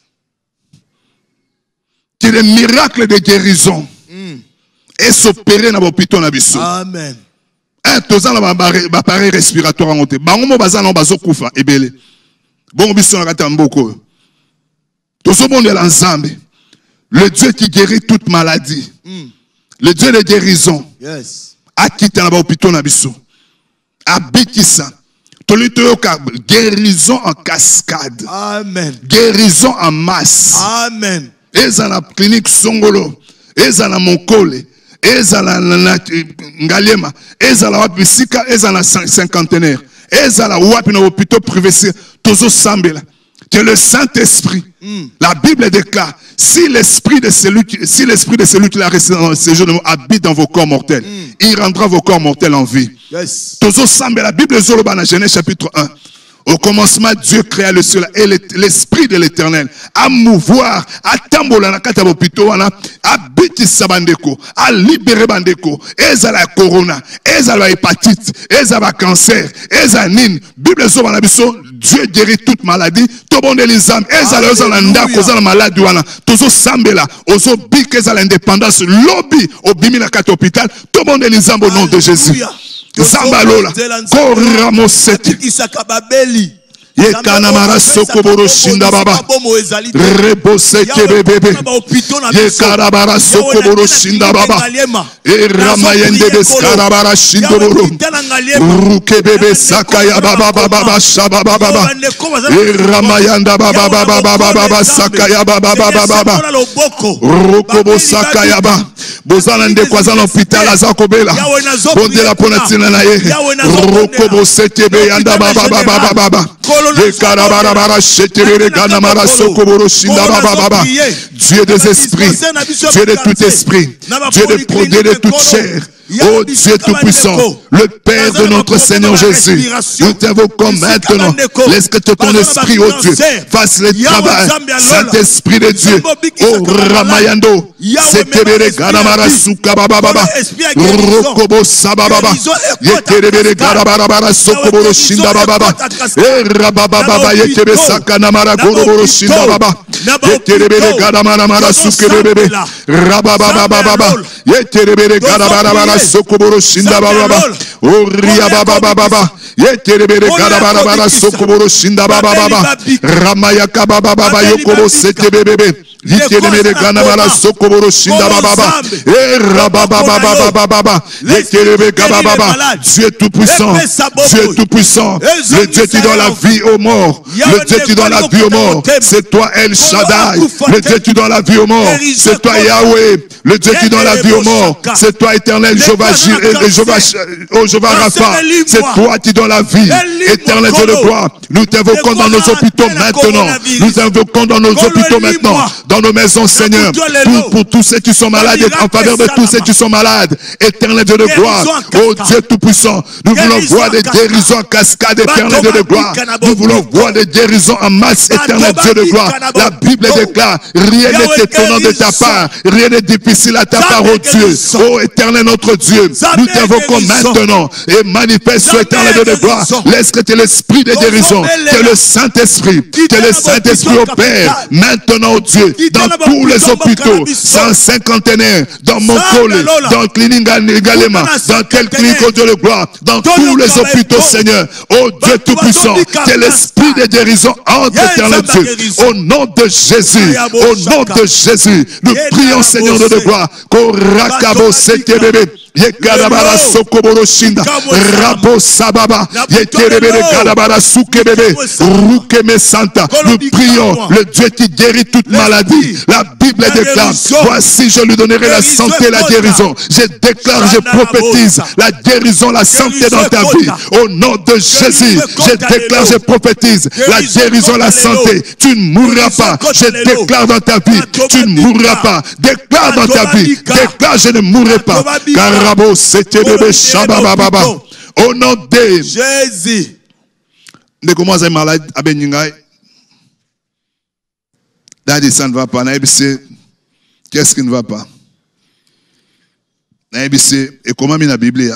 Que les miracles de guérison et s'opérer dans l'hôpital. Amen. Un toza na appareil respiratoire en monté. Bangomo bazana bazo kufa ebele. Bon biso na katamboko. Tozo bon de l'ensemble. Le Dieu qui guérit toute maladie. Le Dieu de guérison. Yes. A quitté na l'hôpital na biso. A bikisa. Guérison en cascade. Amen. Guérison en masse. Amen. Eza na clinique Songolo. Eza na Monkole. Eza na Ngalema. Eza la Wapisika. Eza na cinquantenaire. Eza la Wapi na hôpital privé. Tozo Sambela. Que le Saint-Esprit, la Bible déclare, si l'esprit de celui qui l'a resté dans ce jour habite dans vos corps mortels, il rendra vos corps mortels en vie. Yes. Tozo Sambela, la Bible Zoloba dans Genèse chapitre 1. Au commencement, Dieu créa le ciel et l'esprit de l'éternel à mouvoir, à tambola na kata bopito wana, à bitisa bandeko, à libérer bandeko, eza la corona, eza la hépatite, eza la cancer, eza nine. Bible zo bana biso, Dieu guérit toute maladie, to bonde les âmes, eza la oza nda koza la maladie wana, tozo sambela, ozo bik eza l'indépendance, lobby au bimi na kata hôpital, to bonde les âmes au nom de Jésus. Zambalola, Koramoseti, Yekanamara Sokoboro Shindababa, Reboseke Bebe, Yekarabara Sokoboro Shindababa, Eramayende Deskarabara Shindoboro, Ruke Bebe Sakaya Baba Baba Shababa, Eramayanda Baba Baba Sakaya Baba Baba, Rokobo Sakaya Baba, Bozalande Kwazan hôpital Azakobela, Bondela Ponatina Naye, Rokobo Sekebe Yanda Baba Baba. Dieu des esprits, Dieu de tout esprit, Dieu de produits de toute chair. Oh Dieu Tout-Puissant, le Père de notre Seigneur Jésus, nous t'invoquons maintenant. Laisse que ton esprit, oh Dieu, fasse le travail. Saint-Esprit de Dieu, oh Ramayando, Sekebere Ganamara Sukababa, Rokobo Sababa, Yekebere Ganamara Sokoboro Shindababa, Rababa Yekebe Sakanamara Goroboro Shindababa, Yekebere Ganamara Sukebebe, Rababa, Yekebere Ganamara Sokoboro Shindababa, Oria Baba, Yeterebere Garabara Sokoboro Shindababa, Ramayaka Baba Yokobo Sekebebe, Yeterebere Ganabara Sokoboro Shindababa, Rababa, Yeterebere Gababa, Dieu Tout-Puissant, Dieu Tout-Puissant, le Dieu qui donne la vie aux morts, le Dieu qui donne la vie aux morts, c'est toi El Shaddai, le Dieu qui donne la vie aux morts, c'est toi Yahweh, le Dieu qui donne la vie aux morts, c'est toi Éternel Jéhovah Rapha, c'est toi qui donne la vie, Éternel Dieu de gloire. Nous t'invoquons dans nos hôpitaux maintenant, nous t'invoquons dans nos hôpitaux maintenant, dans nos maisons Seigneur, pour tous ceux qui sont malades, en faveur de tous ceux qui sont malades, Éternel Dieu de gloire, oh Dieu Tout-Puissant, nous voulons voir des guérisons en cascade, Éternel Dieu de gloire, nous voulons voir des guérisons en masse, Éternel Dieu de gloire. La Bible déclare, rien n'est étonnant de ta part, rien n'est difficile à ta part, oh Dieu, oh Éternel notre Dieu, nous t'invoquons maintenant et manifeste, Éternel Dieu de gloire, laisse que l'esprit de guérison, que le Saint-Esprit opère maintenant, oh Dieu, dans tous les hôpitaux, 151, dans Monkole, dans clinique Galema, dans quelle clinique, oh Dieu de gloire, dans tous les hôpitaux, Seigneur, oh Dieu Tout-Puissant, que l'esprit de guérison entre, Éternel Dieu, au nom de Jésus, au nom de Jésus, nous prions, Seigneur de gloire, Korakabo Sekebebe, Ye karabara sokoboro shinda. Rabo sababa. Ye terebere karabara sukebebe. Rukeme santa. Nous prions le Dieu qui guérit toute maladie. La Bible déclare, voici je lui donnerai la santé et la guérison. Je déclare, je prophétise la guérison, la santé dans ta vie. Au nom de Jésus, je déclare, je prophétise la guérison, la santé. Tu ne mourras pas. Je déclare dans ta vie, tu ne mourras pas. Déclare dans ta vie, déclare, je ne mourrai pas. Karabo setebe shabababa. Au nom de Jésus. Ne commence à malade à Beningaï. Ça ne va pas. Qu'est-ce qui ne va pas? Et comment la Bible?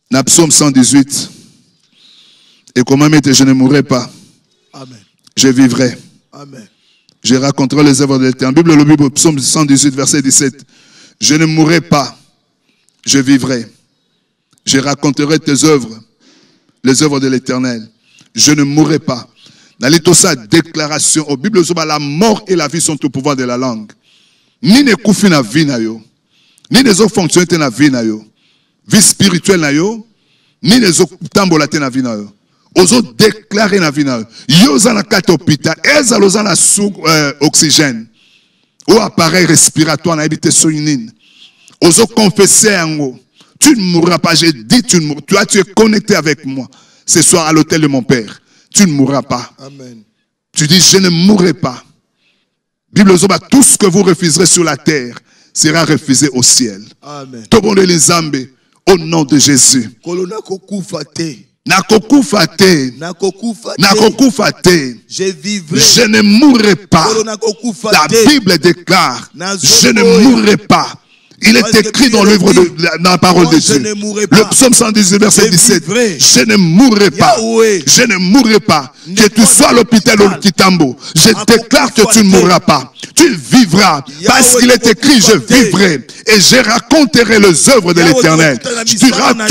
Dans Psaume 118. Et comment je ne mourrai pas. Amen. Je vivrai. Amen. Je raconterai les œuvres de l'Éternel. Bible, le Bible, Psaume 118, verset 17. Je ne mourrai pas. Je vivrai. Je raconterai tes œuvres. Les œuvres de l'Éternel. Je ne mourrai pas. Dans l'étosa déclaration, au Bible, la mort et la vie sont au pouvoir de la langue. Ni ne koufi na vie na yo, ni ne zo fonctionner na vie na yo, vie spirituelle na yo, ni ne zo tambolate na vie na yo. Ozo déclarer na vie na yo. Yo za na kati hôpital, eza loza na sous oxygène, ou appareil respiratoire na habité soinine. Ozo confesser yango. Tu ne mourras pas, j'ai dit tu ne mourras. Toi, tu es connecté avec moi ce soir à l'autel de mon Père. Tu ne mourras pas. Amen. Tu dis, je ne mourrai pas. Bible zoba, tout ce que vous refuserez sur la terre sera refusé au ciel. Amen. Tobonde les Zambé, au nom de Jésus. Je vivrai. Je ne mourrai pas. La Bible déclare, je ne mourrai pas. Il est écrit dans le livre dans la parole de Dieu. Le psaume 118, verset 17. Je ne mourrai pas. Je ne mourrai pas. Que tu sois à l'hôpital ou au Kitambo. Je déclare que tu ne mourras pas. Tu vivras. Parce qu'il est écrit, je vivrai. Et je raconterai les œuvres de l'Éternel. Tu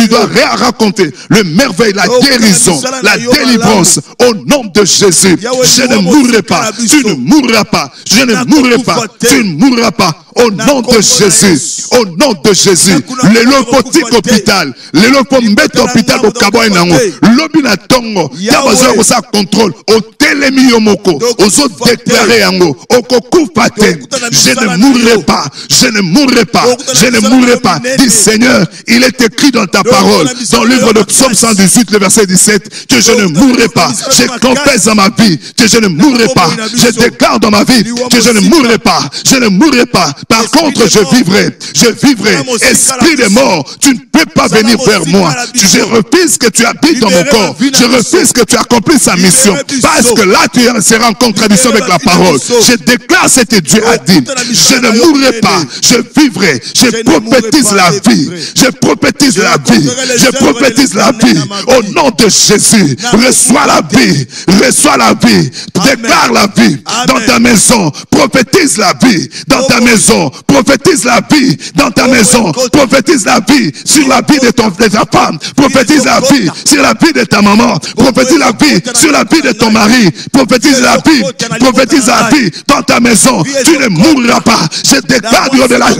dois raconter le merveille, la guérison, la délivrance au nom de Jésus. Je ne mourrai pas. Tu ne mourras pas. Je ne mourrai pas. Tu ne mourras pas. Au nom de Jésus. Au nom de Jésus. Le lopotique hôpital. Le lopombet hôpital au Kaboy Nango. Lobina Tongo. Tabazo ko sa contrôle. Au telemi yomoko. Aux autres déclarés yango. Au koku paten. Je ne mourrai pas. Je ne mourrai pas. Je ne mourrai pas. Dis Seigneur, il est écrit dans ta parole. Dans le livre de Psaume 118, le verset 17. Que je ne mourrai pas. Je confesse dans ma vie. Que je ne mourrai pas. Je déclare dans ma vie. Que je ne mourrai pas. Je ne mourrai pas. Par contre, je vivrai. Je vivrai. Esprit de mort, tu ne peux pas venir vers moi. Je refuse que tu habites dans mon corps. Je refuse que tu accomplisses sa mission. Parce que là, tu seras en contradiction avec la parole. Je déclare ce que Dieu a dit. Je ne mourrai pas. Je vivrai. Je prophétise la vie. Je prophétise la vie. Je prophétise la vie. Au nom de Jésus, reçois la vie. Reçois la vie. Déclare la vie dans ta maison. Prophétise la vie dans ta maison. Prophétise la vie dans ta maison. Prophétise la vie sur la vie de ta femme. Prophétise la vie sur la vie de ta maman. Prophétise la vie sur la vie de ton mari. Prophétise la vie. Prophétise la vie dans ta maison. Tu ne mourras pas. Je déclare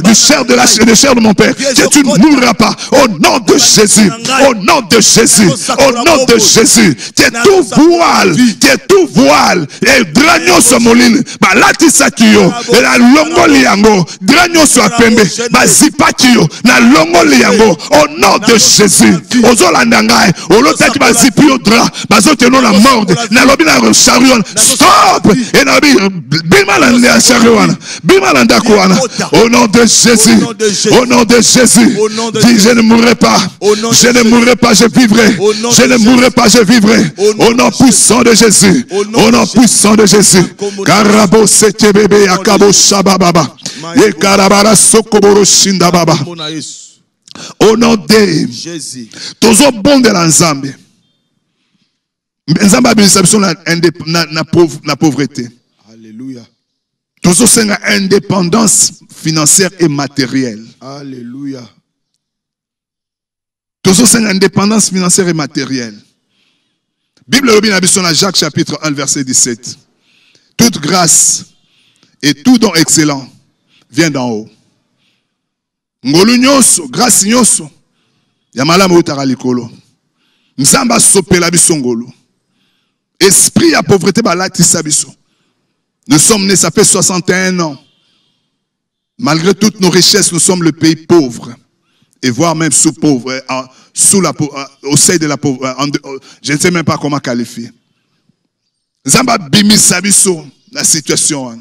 du chair de mon Père que tu ne mourras pas. Au nom de Jésus. Au nom de Jésus. Au nom de Jésus. Tu es tout voile. Tu es tout voile. Et dragnon se moline. Balati sakiyo. Et la longo liango. Dragnon soit pembe. Bazipakio. Na longo liango. Au nom de Jésus. Ozolandangai. Olotaki bazipio dra. Bazoteno la morde. Na lobi na charion. Stop. Et na bima la charion. Bima la ndakouana. Au nom de Jésus. Au nom de Jésus. Dis je ne mourrai pas. Je ne mourrai pas, je vivrai. Je ne mourrai pas, je vivrai. Au nom puissant de Jésus. Au nom puissant de Jésus. Karabo sete bebe akabo shabababa. Ye karabara sokoboro shindababa. Au nom de Jésus. Tozo bon de la Nzambe. Nzambe abisabison na pauvreté. Alléluia. Tozo senga indépendance financière et matérielle. Alléluia. Tozo senga indépendance financière et matérielle. Bible Robin abison à Jacques chapitre 1 verset 17. Toute grâce et tout don excellent vient d'en haut. ngolu nyonso, grâce nyonso. Yamala moutara likolo. Nzamba sopela biso ngolu. Esprit à pauvreté balati sabiso. Nous sommes nés, ça fait 61 ans. Malgré toutes nos richesses, nous sommes le pays pauvre. Et voire même sous-pauvre, au seuil de la pauvreté. Je ne sais même pas comment qualifier. Nzamba bimi sabiso la situation.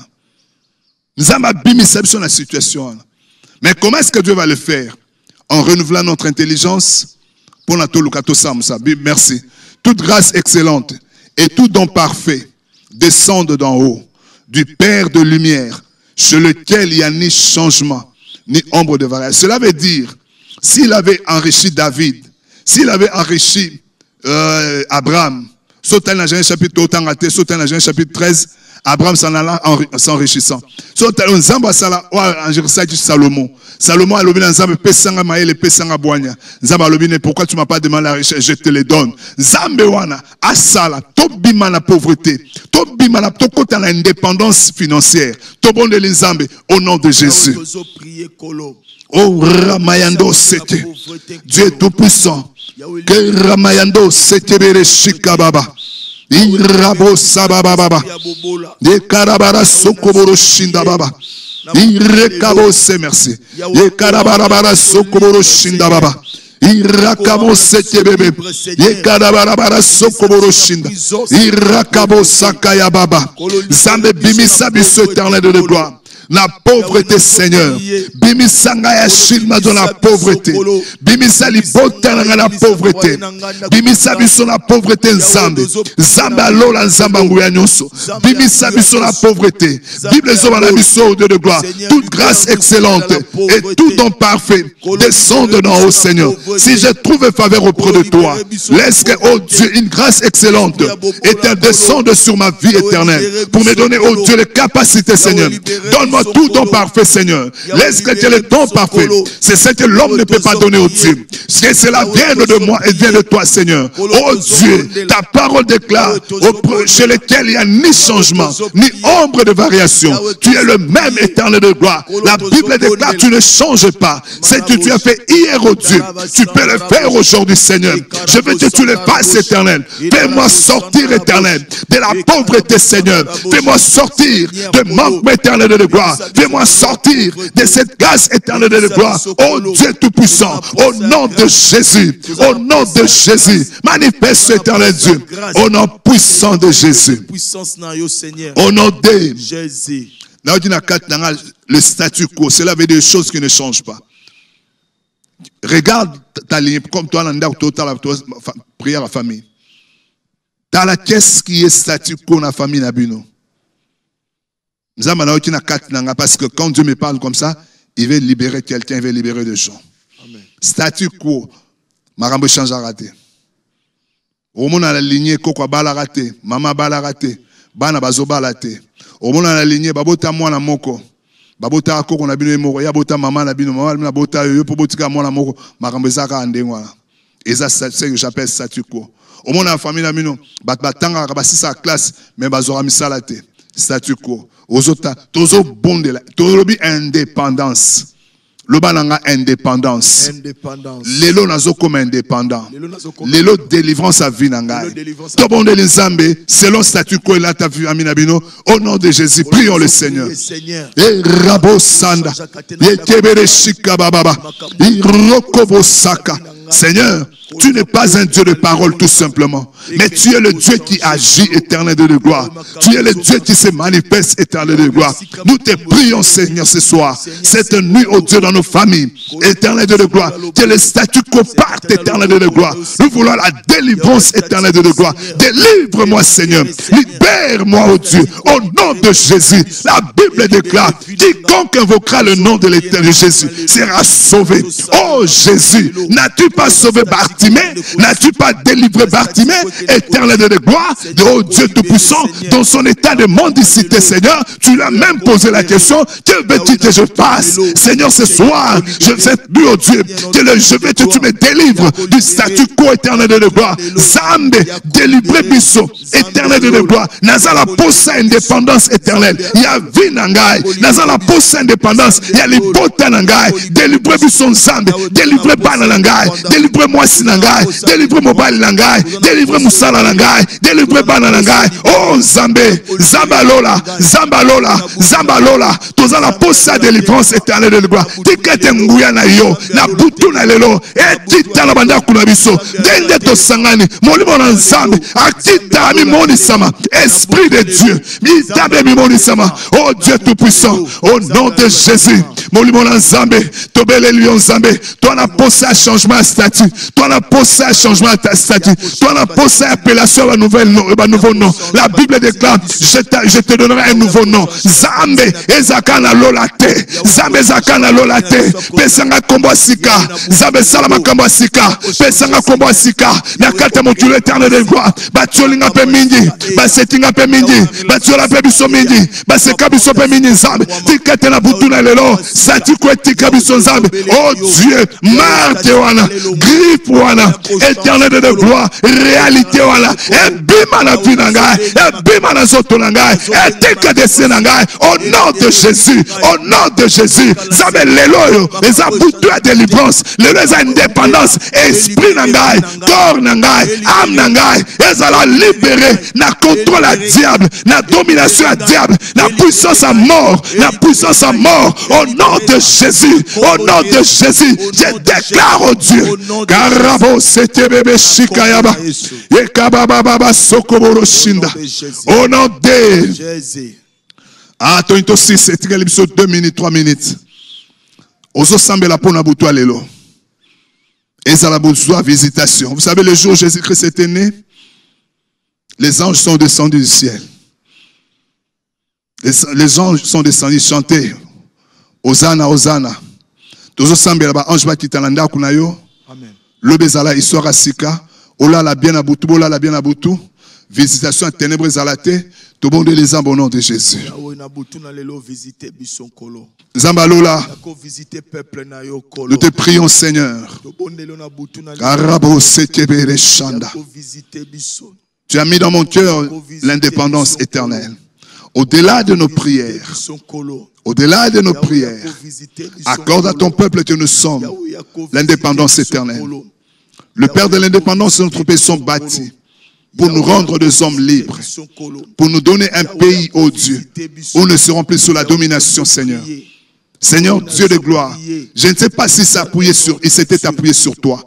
Nzamba bimi sabiso la situation. Mais comment est-ce que Dieu va le faire? En renouvelant notre intelligence pour la tolukato samsa. Merci. Toute grâce excellente et tout don parfait descendent d'en haut, du Père de lumière, chez lequel il n'y a ni changement, ni ombre de variation. Cela veut dire, s'il avait enrichi David, s'il avait enrichi Abraham, sautant dans Genèse chapitre 13, Abraham s'en alla s'enrichissant. Sautant dans Salomon. Salomon a lobby dans Nzambe pesanga maele pesanga boanya. Nzambe a lobby pourquoi tu m'as pas demandé la richesse, je te les donne. Nzambe wana asala tobima na pauvreté, tobima na tokota na indépendance financière. Tobonde les Nzambe au nom de Jésus. Oh Ramayando c'était Dieu tout puissant. Que Ramayando c'était bereshika baba. Irabo sababa baba. De karabara sokoboro shinda baba. Irekabo se merci. Yekarabara sokoboro shinda baba. Irakabo sete bebe. Yekarabara sokoboro shinda. Irakabo sakaya baba. Zambe bimi sabiso éternel de gloire. La pauvreté, Seigneur. Bimisa ngaya shilma dans la pauvreté. Bimisa libota dans la pauvreté. Bimisa biso la pauvreté nzambe. Zamba lola nzamba nguya nyonso. Bimisa biso la pauvreté. Bible zobana biso Dieu de gloire. Toute grâce excellente et tout don parfait descende d'en haut, Seigneur. Si je trouve faveur auprès de toi, laisse que, oh Dieu, une grâce excellente et descende sur ma vie éternelle pour me donner, oh Dieu, les capacités, Seigneur. Donne-moi tout don parfait, Seigneur. Laisse que tu aies le don parfait. C'est ce que l'homme ne peut pas donner au Dieu. Que cela vienne de moi et vienne de toi, Seigneur. Oh Dieu, ta parole déclare chez lequel il n'y a ni changement, ni ombre de variation. Tu es le même éternel de gloire. La Bible déclare, tu ne changes pas. Ce que tu as fait hier, oh Dieu, tu peux le faire aujourd'hui, Seigneur. Je veux que tu le fasses, éternel. Fais-moi sortir, éternel, de la pauvreté, Seigneur. Fais-moi sortir de manque éternel de gloire. Fais-moi sortir de cette grâce éternelle de gloire. Oh Dieu Tout-Puissant, au nom de Jésus, au nom de Jésus, manifeste éternel Dieu, au nom puissant de Jésus. Au nom de Jésus. Le statu quo, cela veut dire des choses qui ne changent pas. Regarde ta ligne, comme toi, la prière à la famille. Dans la caisse qui est statu quo dans la famille Nabino. Parce que quand Dieu me parle comme ça, il veut libérer quelqu'un, il veut libérer des gens. Amen. Statu quo, Marambo change à rater. Au monde à la lignée, Koko bala raté, Maman bala raté, Bana bazo bala raté. Au monde à la lignée, Babota moi la moko, Babota Koko na bino moko, Yabota Maman na bino, Maman na bota yo pobotika moi la moko, Marambo zaka andengwa. Et ça c'est ce que j'appelle statu quo. Au monde à la famille na bino, Batanga kabasisa classe, mais bazora misalate. Statu quo. Aux autres, tozo bonde, tolobi indépendance. Lobananga indépendance. Lelo nazo comme indépendant. Lelo délivrance à vie nanga. Tobonde les Nzambe, selon statu quo là ta vu aminabino. Au nom de Jésus, prions le Seigneur. Et rabo sanda. Et kebere shika bababa. Et rokobo saka. Seigneur, tu n'es pas un Dieu de parole tout simplement, mais tu es le Dieu qui agit éternel de gloire. Tu es le Dieu qui se manifeste éternel de gloire. Nous te prions Seigneur ce soir, cette nuit au Dieu dans nos familles, éternel de gloire. Que le statut quo parte éternel de gloire. Nous voulons la délivrance éternelle de gloire. Délivre-moi Seigneur, libère-moi oh Dieu, au nom de Jésus. La Bible déclare, quiconque invoquera le nom de l'éternel Jésus sera sauvé. Oh Jésus, n'as-tu pas sauvé Barthélemy? Bartimée? N'as-tu pas délivré Bartimée? Éternel de gloire, oh Dieu Tout-Puissant, dans son état de mendicité, Seigneur, tu l'as même posé la question, que veux-tu que je fasse? Seigneur, ce soir, je vais plus, oh Dieu, je vais que tu me délivres du statu quo, éternel de gloire. Zambe, délivrer biso, éternel de gloire. Nazala posa indépendance éternelle. Il y a vie nangai. Nazala posa indépendance. Il y a libota nangai. Délivrer biso Zambe, délivrer bana nangai, délivrer moi si nangai, délivrer mobile nangai, délivrer musala nangai, délivrer bana nangai. Oh Zambe, Zambalola, Zambalola, Zambalola. Tozala posa délivrance éternelle de gloire. Tikete nguya na yo, na butu na lelo, etita na banda kuna biso. Dende to sangani, molimo na Nzambe, akita mi moni sama, esprit de Dieu, mi tabe mi moni sama. Oh Dieu Tout-Puissant, au nom de Jésus, molimo na Nzambe, tobele lion Nzambe, toi na posé un changement de statut, toi na posé un changement de statut, toi na posé appellation à nouveau nom. La Bible déclare, je te donnerai un nouveau nom. Zambe, ezakana lolate, Zambe zakana lolate, pesanga kombo sika, Zambe salama kombo sika, pesanga kombo sika, na kata mokilo éternel de gloire, batiolinga pe mingi, basetinga pe mingi, batiola pe biso mingi, baseka biso pe mingi Zambe, tikete na butuna lelo, sati ko tika biso Zambe. Oh Dieu, marte wana, griffe wana, éternel de gloire, réalité wana, et bima na vie nangai, et bima na zoto nangai, et tika desi nangai, au nom de Jésus, au nom de Jésus, Zambe lelo, les abutu à délivrance, les indépendance, esprit nangai, corps nangai, âme nangai, ils allaient libérer, na contrôle à diable, na domination à diable, na puissance à mort, na puissance à mort, au nom de Jésus, au nom de Jésus, je déclare au Dieu, Karabo c'était bébé Shikayaba, et Kababa Sokoboro Shinda, au nom de Jésus. Ah, Tonito 6, c'est 2 minutes, 3 minutes. Ozo Sambela Pona Boutoua Lelo. Et ça a besoin de visitation. Vous savez, le jour où Jésus-Christ était né, les anges sont descendus du ciel. Les anges sont descendus chanter. Hosanna, Hosanna. Tozo Sambela ba ange ba kitalanda kunayo. Amen. Le bezala histoire sika. Ola la bien abutu, ola la bien abutu. Visitation à ténèbres à la terre. Tout bon de les âmes au nom de Jésus. Zambalola, nous te prions Seigneur. Tu as mis dans mon cœur l'indépendance éternelle. Au-delà de nos prières, au-delà de nos prières, accorde à ton peuple que nous sommes l'indépendance éternelle. Le Père de l'indépendance et notre pays sont bâtis pour nous rendre des hommes libres, pour nous donner un pays, ô Dieu, où nous ne serons plus sous la domination, Seigneur. Seigneur, Dieu de gloire, je ne sais pas si il s'était appuyé sur toi,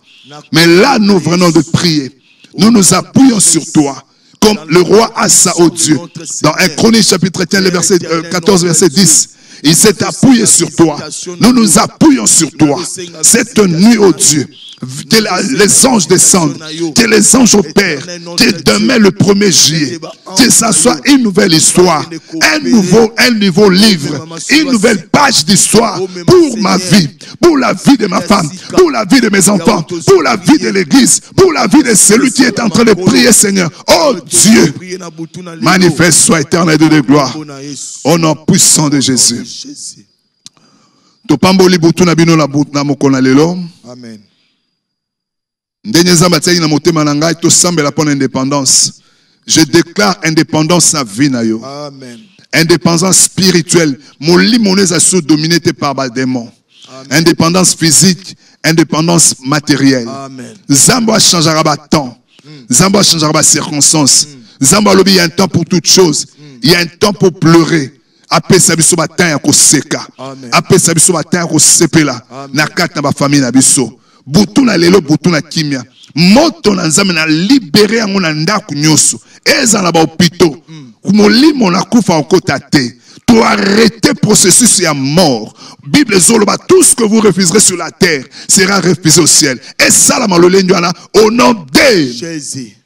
mais là, nous venons de prier. Nous nous appuyons sur toi, comme le roi Asa, ô Dieu. Dans 1 Chronique, chapitre 14, verset 10, il s'est appuyé sur toi. Nous nous appuyons sur toi. Cette nuit, ô Dieu, que les anges descendent, que les anges opèrent, que demain le 1er juillet, que ça soit une nouvelle histoire, un nouveau livre, une nouvelle page d'histoire pour ma vie, pour la vie de ma femme, pour la vie de mes enfants, pour la vie de l'église, pour la vie de celui qui est en train de prier, Seigneur. Oh Dieu, manifeste-toi éternel de gloire, au nom puissant de Jésus. Amen. Je déclare indépendance à vie. Amen. Indépendance spirituelle. Mon limonèse a sous dominé par les démons. Indépendance physique, indépendance matérielle. Zamba changera ba temps. Zamba changera ba circonstances. Zamba lobi, il y a un temps pour toute chose. Il y a un temps pour pleurer. Après ça biso batin ya koseka. Après ça biso batin ya kosepela. Na kata ba famille na biso. Butuna lelo butuna kimia. Moto na nzambe na libéré yango na ndaku nyoso. Eza na ba hôpitaux. Kumolimo na kufa okota te. Tu arrêter le processus à mort. Bible zoloba, tout ce que vous refuserez sur la terre sera refusé au ciel. Et ça la malolenduana au nom de Jésus.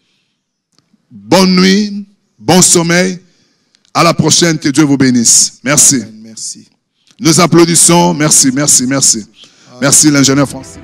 Bonne nuit, bon sommeil. À la prochaine, que Dieu vous bénisse. Merci. Merci. Nous applaudissons. Merci, merci, merci. Merci l'ingénieur français.